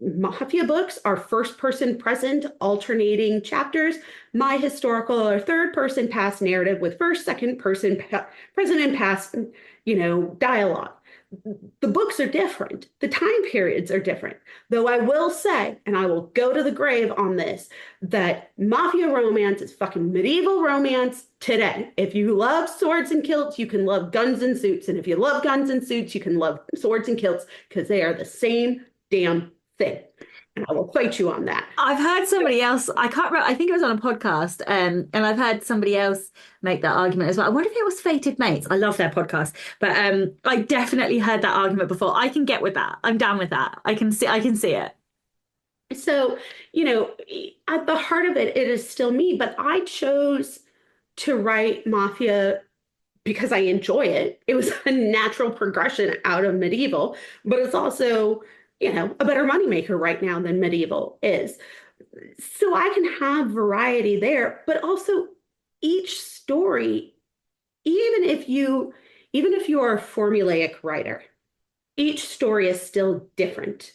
Mafia books are first person present, alternating chapters. My historical or third person past narrative with first, second person present and past, dialogue. The books are different. The time periods are different. Though I will say, and I will go to the grave on this, that mafia romance is fucking medieval romance today. If you love swords and kilts, you can love guns and suits. And if you love guns and suits, you can love swords and kilts because they are the same damn thing. And I will fight you on that. I've heard somebody else, I can't remember, I think it was on a podcast, and I've heard somebody else make that argument as well. I wonder if it was Fated Mates. I love their podcast, but I definitely heard that argument before. I can get with that. I'm down with that. I can see it. So, at the heart of it, it is still me, but I chose to write Mafia because I enjoy it. It was a natural progression out of medieval, but it's also, a better moneymaker right now than medieval is. So I can have variety there, but also each story, even if you are a formulaic writer, each story is still different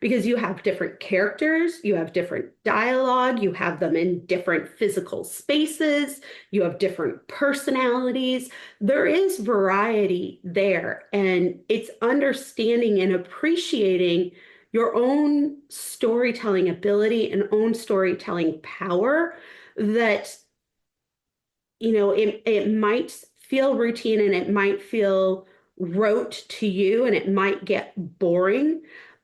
because you have different characters, you have different dialogue, you have them in different physical spaces, you have different personalities. There is variety there, and it's understanding and appreciating your own storytelling ability and own storytelling power that it might feel routine and it might feel rote to you and it might get boring.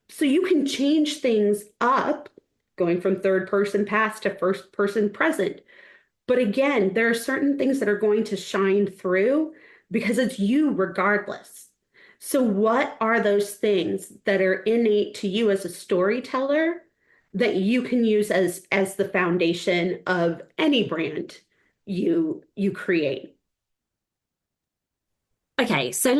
So you can change things up, going from third person past to first person present. But again, there are certain things that are going to shine through because it's you regardless. So what are those things that are innate to you as a storyteller that you can use as the foundation of any brand you create? Okay, so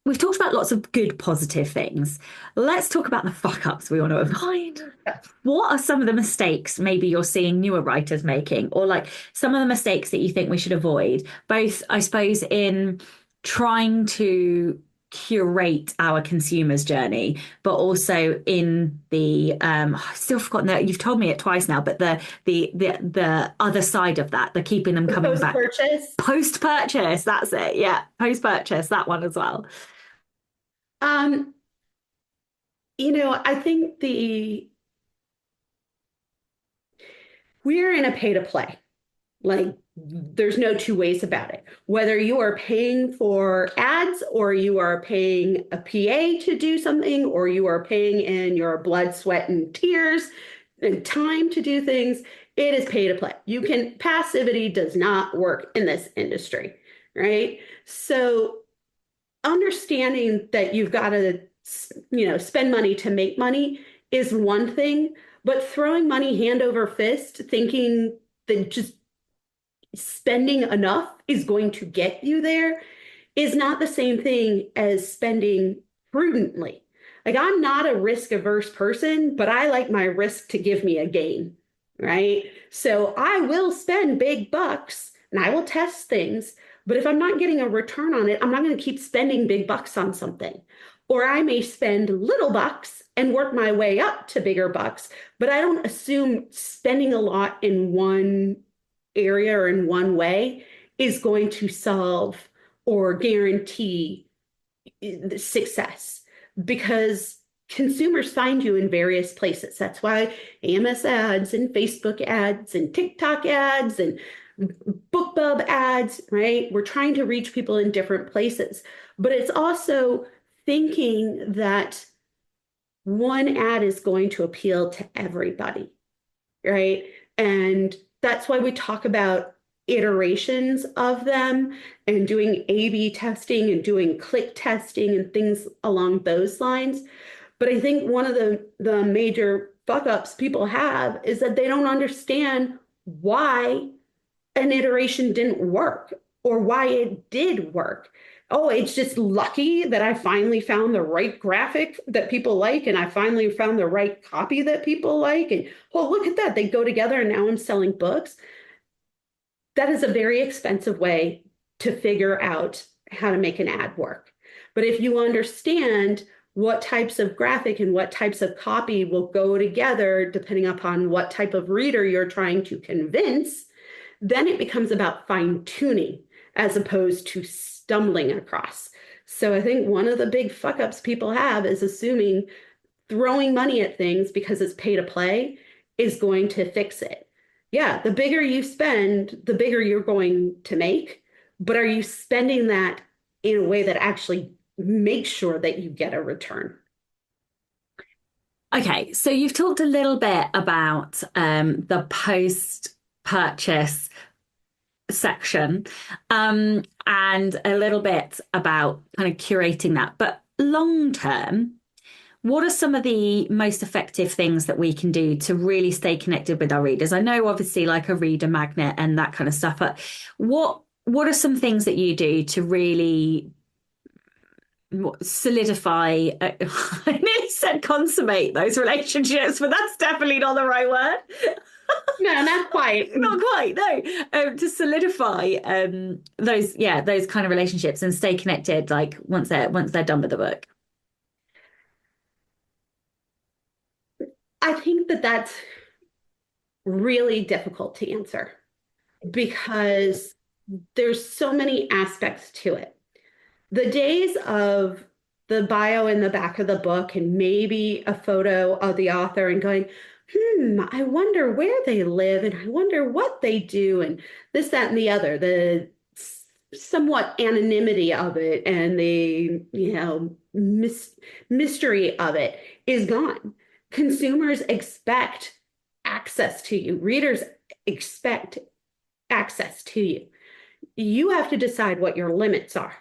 we've talked about lots of good, positive things. Let's talk about the fuck ups we want to avoid. What are some of the mistakes maybe you're seeing newer writers making, or like some of the mistakes that you think we should avoid, both, I suppose, in trying to curate our consumer's journey, but also in the I've still forgotten that you've told me it twice now, but the other side of that, the keeping them coming Post back. purchase. Post purchase, that's it. Yeah, post purchase, that one as well. Um, I think we're in a pay to play. Like, there's no two ways about it. Whether you are paying for ads or you are paying a PA to do something, or you are paying in your blood, sweat, and tears and time to do things, it is pay to play. Passivity does not work in this industry, right? So understanding that you've got to, spend money to make money is one thing, but throwing money hand over fist, thinking that just spending enough is going to get you there is not the same thing as spending prudently. Like, I'm not a risk averse person, but I like my risk to give me a gain, right? So I will spend big bucks and I will test things, but if I'm not getting a return on it, I'm not going to keep spending big bucks on something. Or I may spend little bucks and work my way up to bigger bucks, but I don't assume spending a lot in one area or in one way is going to solve or guarantee success, because consumers find you in various places. That's why AMS ads and Facebook ads and TikTok ads and BookBub ads, right? We're trying to reach people in different places, but it's also thinking that one ad is going to appeal to everybody, right? And that's why we talk about iterations of them and doing A/B testing and doing click testing and things along those lines. But I think one of the major fuck ups people have is that they don't understand why an iteration didn't work or why it did work. Oh, it's just lucky that I finally found the right graphic that people like, and I finally found the right copy that people like. And oh, look at that, they go together and now I'm selling books. That is a very expensive way to figure out how to make an ad work. But if you understand what types of graphic and what types of copy will go together, depending upon what type of reader you're trying to convince, then it becomes about fine tuning as opposed to stumbling across. So I think one of the big fuck ups people have is assuming throwing money at things because it's pay to play is going to fix it. Yeah, the bigger you spend, the bigger you're going to make. But are you spending that in a way that actually makes sure that you get a return? Okay, so you've talked a little bit about the post-purchase section, and a little bit about kind of curating that. But long term, what are some of the most effective things that we can do to really stay connected with our readers? I know obviously like a reader magnet and that kind of stuff, but what are some things that you do to really solidify, I nearly said consummate those relationships, but that's definitely not the right word. No, not quite. Not quite, no. To solidify those kind of relationships and stay connected, like once they're done with the book. I think that that's really difficult to answer because there's so many aspects to it. The days of the bio in the back of the book and maybe a photo of the author and going, I wonder where they live and I wonder what they do and this, that, and the other, the somewhat anonymity of it and the, mystery of it is gone. Consumers expect access to you. Readers expect access to you. You have to decide what your limits are.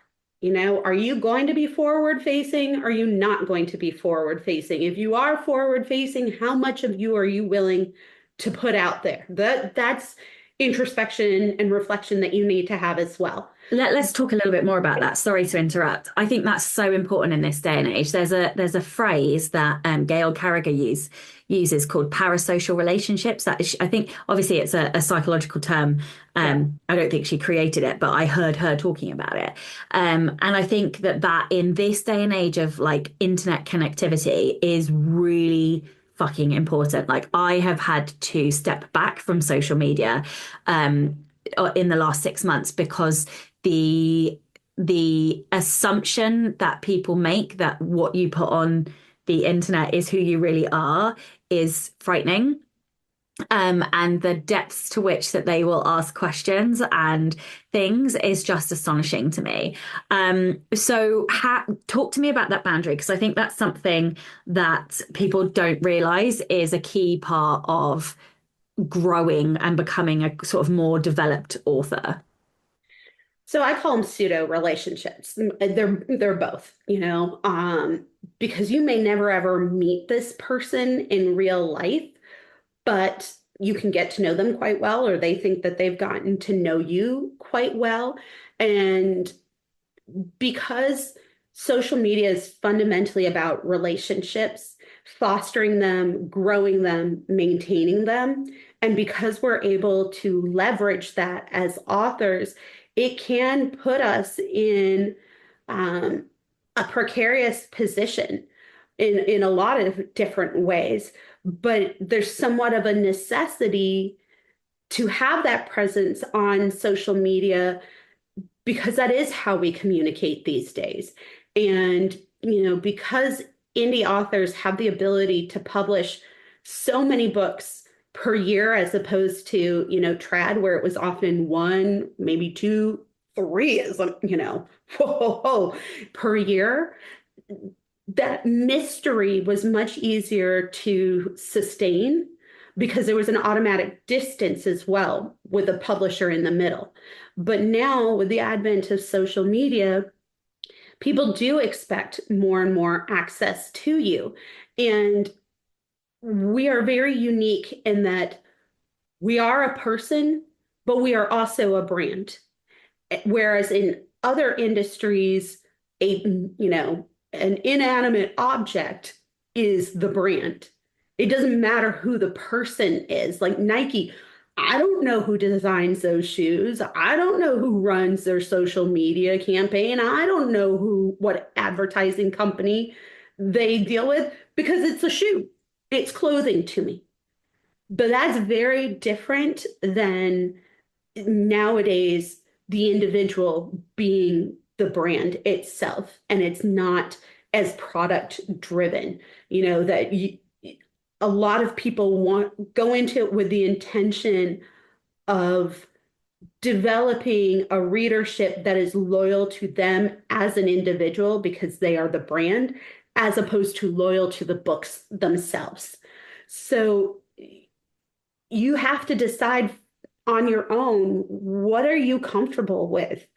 Are you going to be forward facing? Are you not going to be forward facing? If you are forward facing, how much of you are you willing to put out there? That's introspection and reflection that you need to have as well. Let's talk a little bit more about that. Sorry to interrupt. I think that's so important in this day and age. There's a phrase that Gail Carriger uses called parasocial relationships. That is, I think, obviously, it's a psychological term. I don't think she created it, but I heard her talking about it. And I think that in this day and age of like internet connectivity is really fucking important. Like I have had to step back from social media in the last 6 months because the assumption that people make that what you put on the internet is who you really are is frightening. And the depths to which that they will ask questions and things is just astonishing to me. So talk to me about that boundary, because I think that's something that people don't realize is a key part of growing and becoming a sort of more developed author. So I call them pseudo relationships. They're both, because you may never ever meet this person in real life, but you can get to know them quite well, or they think that they've gotten to know you quite well. And because social media is fundamentally about relationships, fostering them, growing them, maintaining them, and because we're able to leverage that as authors, it can put us in um, a precarious position in a lot of different ways. But there's somewhat of a necessity to have that presence on social media because that is how we communicate these days. And, because indie authors have the ability to publish so many books per year as opposed to, trad, where it was often one, maybe two, three is, whoa, per year, that mystery was much easier to sustain because there was an automatic distance as well with a publisher in the middle. But now, with the advent of social media, people do expect more and more access to you. And we are very unique in that we are a person, but we are also a brand. Whereas in other industries, an inanimate object is the brand. It doesn't matter who the person is. Like Nike, I don't know who designs those shoes. I don't know who runs their social media campaign. I don't know what advertising company they deal with because it's a shoe. It's clothing to me. But that's very different than nowadays the individual being the brand itself, and it's not as product driven, that a lot of people go into it with the intention of developing a readership that is loyal to them as an individual because they are the brand, as opposed to loyal to the books themselves. So you have to decide on your own, what are you comfortable with?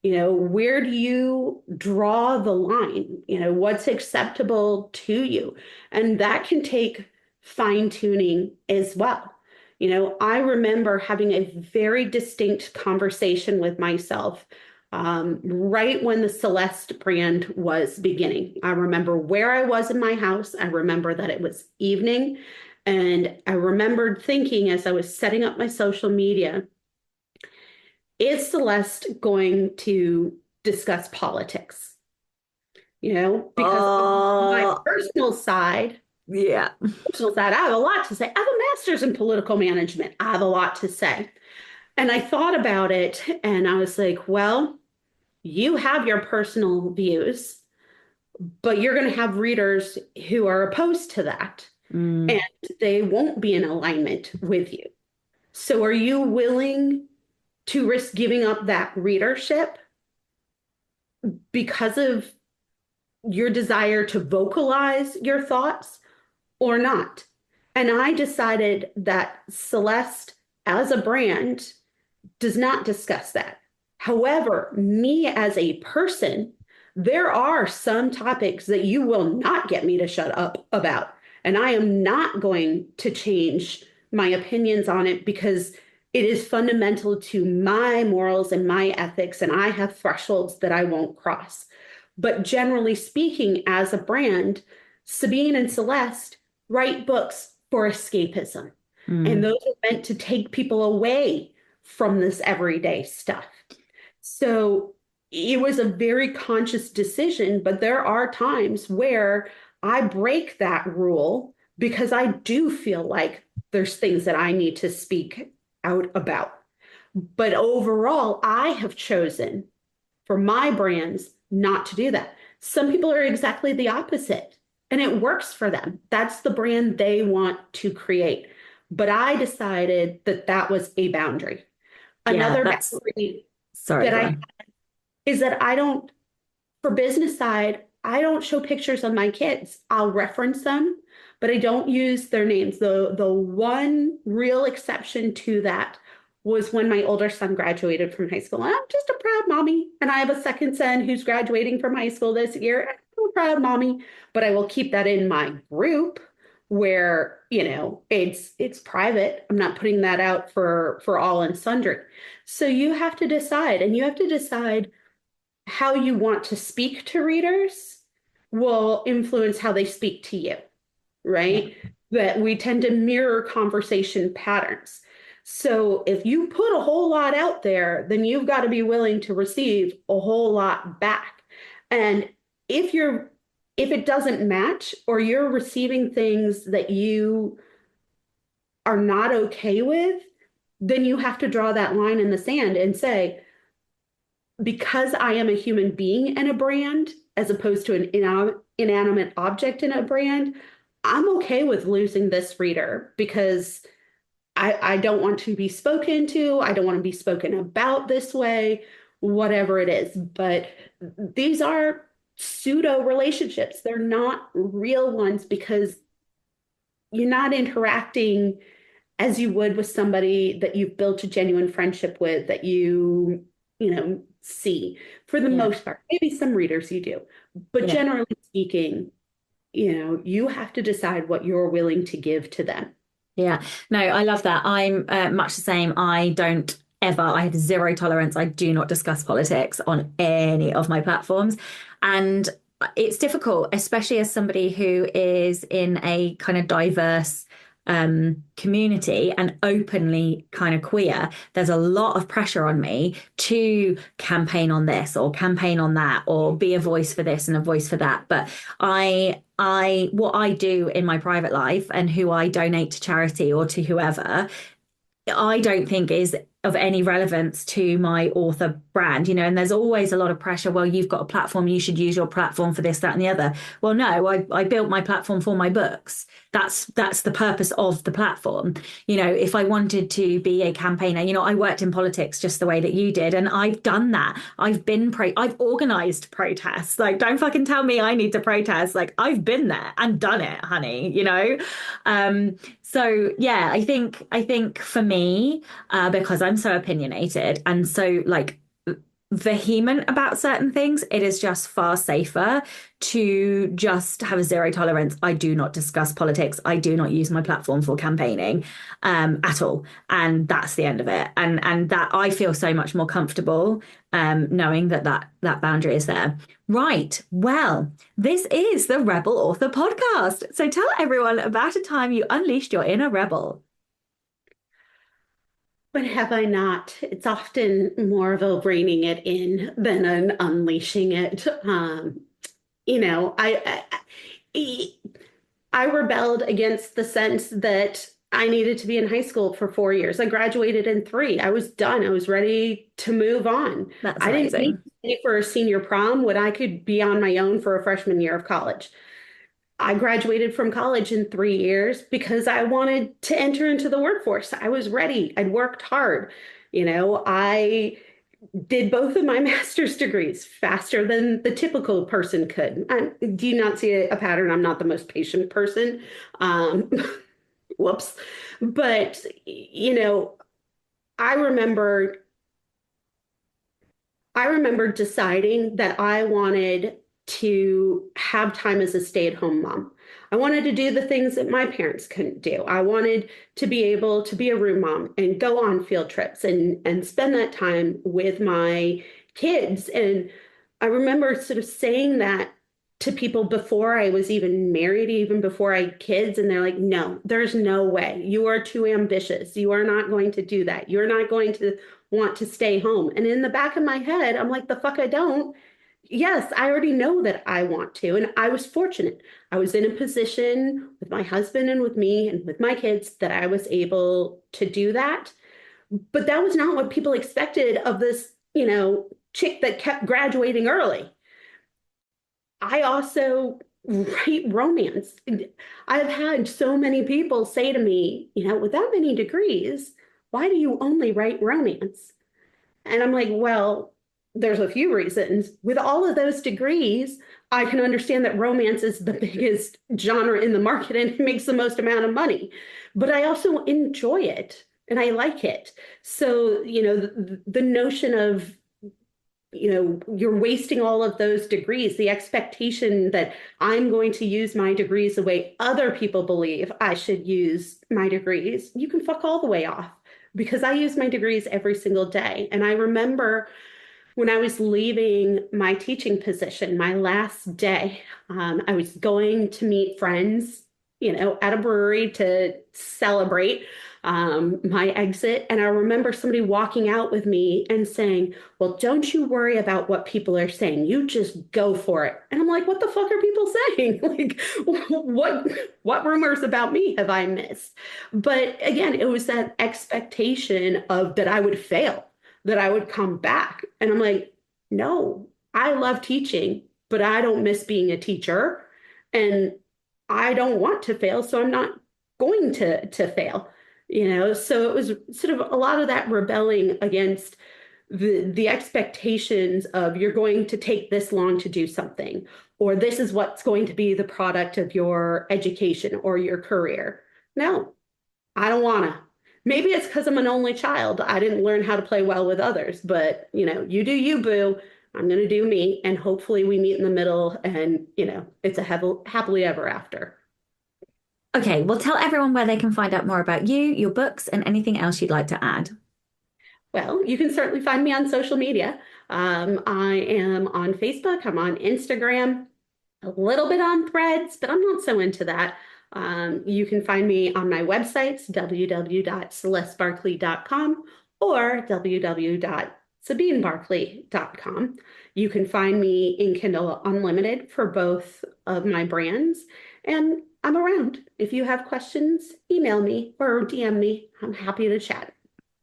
Where do you draw the line? What's acceptable to you? And that can take fine tuning as well. I remember having a very distinct conversation with myself right when the Celeste brand was beginning. I remember where I was in my house. I remember that it was evening. And I remembered thinking as I was setting up my social media, is Celeste going to discuss politics? Because on my personal side, I have a lot to say. I have a master's in political management. I have a lot to say. And I thought about it and I was like, well, you have your personal views, but you're going to have readers who are opposed to that. And they won't be in alignment with you. So are you willing to risk giving up that readership because of your desire to vocalize your thoughts or not? And I decided that Celeste, as a brand, does not discuss that. However, me as a person, there are some topics that you will not get me to shut up about. And I am not going to change my opinions on it because it is fundamental to my morals and my ethics, and I have thresholds that I won't cross. But generally speaking, as a brand, Sabine and Celeste write books for escapism. And those are meant to take people away from this everyday stuff. So it was a very conscious decision, but there are times where I break that rule because I do feel like there's things that I need to speak out about. But overall, I have chosen for my brands not to do that. Some people are exactly the opposite, and it works for them. That's the brand they want to create. But I decided that that was a boundary. Another boundary that I had is that I don't, for business side, I don't show pictures of my kids. I'll reference them, but I don't use their names. The one real exception to that was when my older son graduated from high school. And I'm just a proud mommy. And I have a second son who's graduating from high school this year. I'm a proud mommy, but I will keep that in my group where, it's private. I'm not putting that out for all and sundry. So you have to decide, and you have to decide how you want to speak to readers will influence how they speak to you, Yeah. right? That we tend to mirror conversation patterns. So if you put a whole lot out there, then you've got to be willing to receive a whole lot back. And if you're if it doesn't match, or you're receiving things that you are not okay with, then you have to draw that line in the sand and say, because I am a human being in a brand, as opposed to an inanimate object in a brand, I'm okay with losing this reader because I don't want to be spoken to. I don't want to be spoken about this way, whatever it is. But these are pseudo relationships. They're not real ones because you're not interacting as you would with somebody that you've built a genuine friendship with, that see for the Yeah. most part. Maybe some readers you do, but Yeah. generally speaking, you have to decide what you're willing to give to them. Yeah, no, I love that. I'm much the same. I don't ever, I have zero tolerance. I do not discuss politics on any of my platforms. And it's difficult, especially as somebody who is in a kind of diverse community and openly kind of queer. There's a lot of pressure on me to campaign on this or campaign on that or be a voice for this and a voice for that. But what I do in my private life and who I donate to charity or to whoever, I don't think is of any relevance to my author brand, and there's always a lot of pressure. Well, you've got a platform, you should use your platform for this, that, and the other. Well, no, I built my platform for my books. That's the purpose of the platform. If I wanted to be a campaigner, I worked in politics just the way that you did, and I've done that. I've organized protests. Like, don't fucking tell me I need to protest. Like, I've been there and done it, honey. So yeah, I think for me, because I'm so opinionated and so like vehement about certain things, it is just far safer to just have a zero tolerance. I do not discuss politics. I do not use my platform for campaigning at all. And that's the end of it. And that I feel so much more comfortable knowing that boundary is there. Right. Well, this is the Rebel Author Podcast. So tell everyone about a time you unleashed your inner rebel. But have I not? It's often more of a reining it in than an unleashing it. I rebelled against the sense that I needed to be in high school for 4 years. I graduated in three. I was done. I was ready to move on. That's I didn't need amazing. to stay for a senior prom when I could be on my own for a freshman year of college. I graduated from college in 3 years because I wanted to enter into the workforce. I was ready. I'd worked hard. I did both of my master's degrees faster than the typical person could. Do you not see a pattern? I'm not the most patient person. Um, whoops. But, I remember I remember deciding that I wanted to have time as a stay-at-home mom. I wanted to do the things that my parents couldn't do. I wanted to be able to be a room mom and go on field trips and spend that time with my kids. And I remember sort of saying that to people before I was even married, even before I had kids, and they're like, no, there's no way. You are too ambitious. You are not going to do that. You're not going to want to stay home. And in the back of my head, I'm like, the fuck I don't. Yes, I already know that I want to. And I was fortunate. I was in a position with my husband and with me and with my kids that I was able to do that. But that was not what people expected of this, chick that kept graduating early. I also write romance. I've had so many people say to me, with that many degrees, why do you only write romance? And I'm like, well, there's a few reasons. With all of those degrees, I can understand that romance is the biggest genre in the market and it makes the most amount of money. But I also enjoy it and I like it. So, the notion of you're wasting all of those degrees. The expectation that I'm going to use my degrees the way other people believe I should use my degrees, you can fuck all the way off, because I use my degrees every single day. And I remember when I was leaving my teaching position, my last day, I was going to meet friends, at a brewery to celebrate my exit. And I remember somebody walking out with me and saying, well, don't you worry about what people are saying. You just go for it. And I'm like, what the fuck are people saying? Like, what rumors about me have I missed? But again, it was that expectation of that I would fail, that I would come back. And I'm like, no, I love teaching, but I don't miss being a teacher. And I don't want to fail, so I'm not going to fail. So it was sort of a lot of that rebelling against the expectations of you're going to take this long to do something, or this is what's going to be the product of your education or your career. No, I don't want to. Maybe it's because I'm an only child. I didn't learn how to play well with others, but you do you, boo. I'm going to do me, and hopefully we meet in the middle, and it's a happily ever after. Okay, well, tell everyone where they can find out more about you, your books, and anything else you'd like to add. Well, you can certainly find me on social media. I am on Facebook. I'm on Instagram, a little bit on Threads, but I'm not so into that. You can find me on my websites, www.celestebarclay.com or www.sabinebarclay.com. You can find me in Kindle Unlimited for both of my brands, and I'm around. If you have questions, email me or DM me. I'm happy to chat.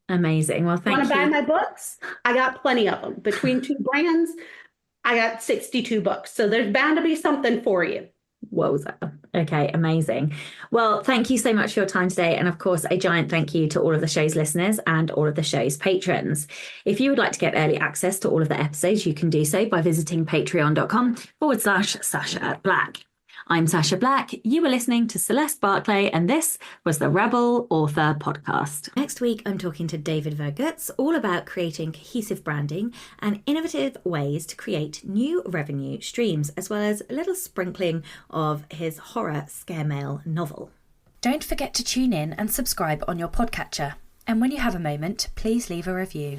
Amazing. Well, thank you. Want to buy my books? I got plenty of them. Between two brands, I got 62 books. So there's bound to be something for you. Whoa. Okay, amazing. Well, thank you so much for your time today. And of course, a giant thank you to all of the show's listeners and all of the show's patrons. If you would like to get early access to all of the episodes, you can do so by visiting patreon.com/Sasha Black. I'm Sasha Black. You were listening to Celeste Barclay, and this was the Rebel Author Podcast. Next week, I'm talking to David Vergutz all about creating cohesive branding and innovative ways to create new revenue streams, as well as a little sprinkling of his horror scare mail novel. Don't forget to tune in and subscribe on your podcatcher. And when you have a moment, please leave a review.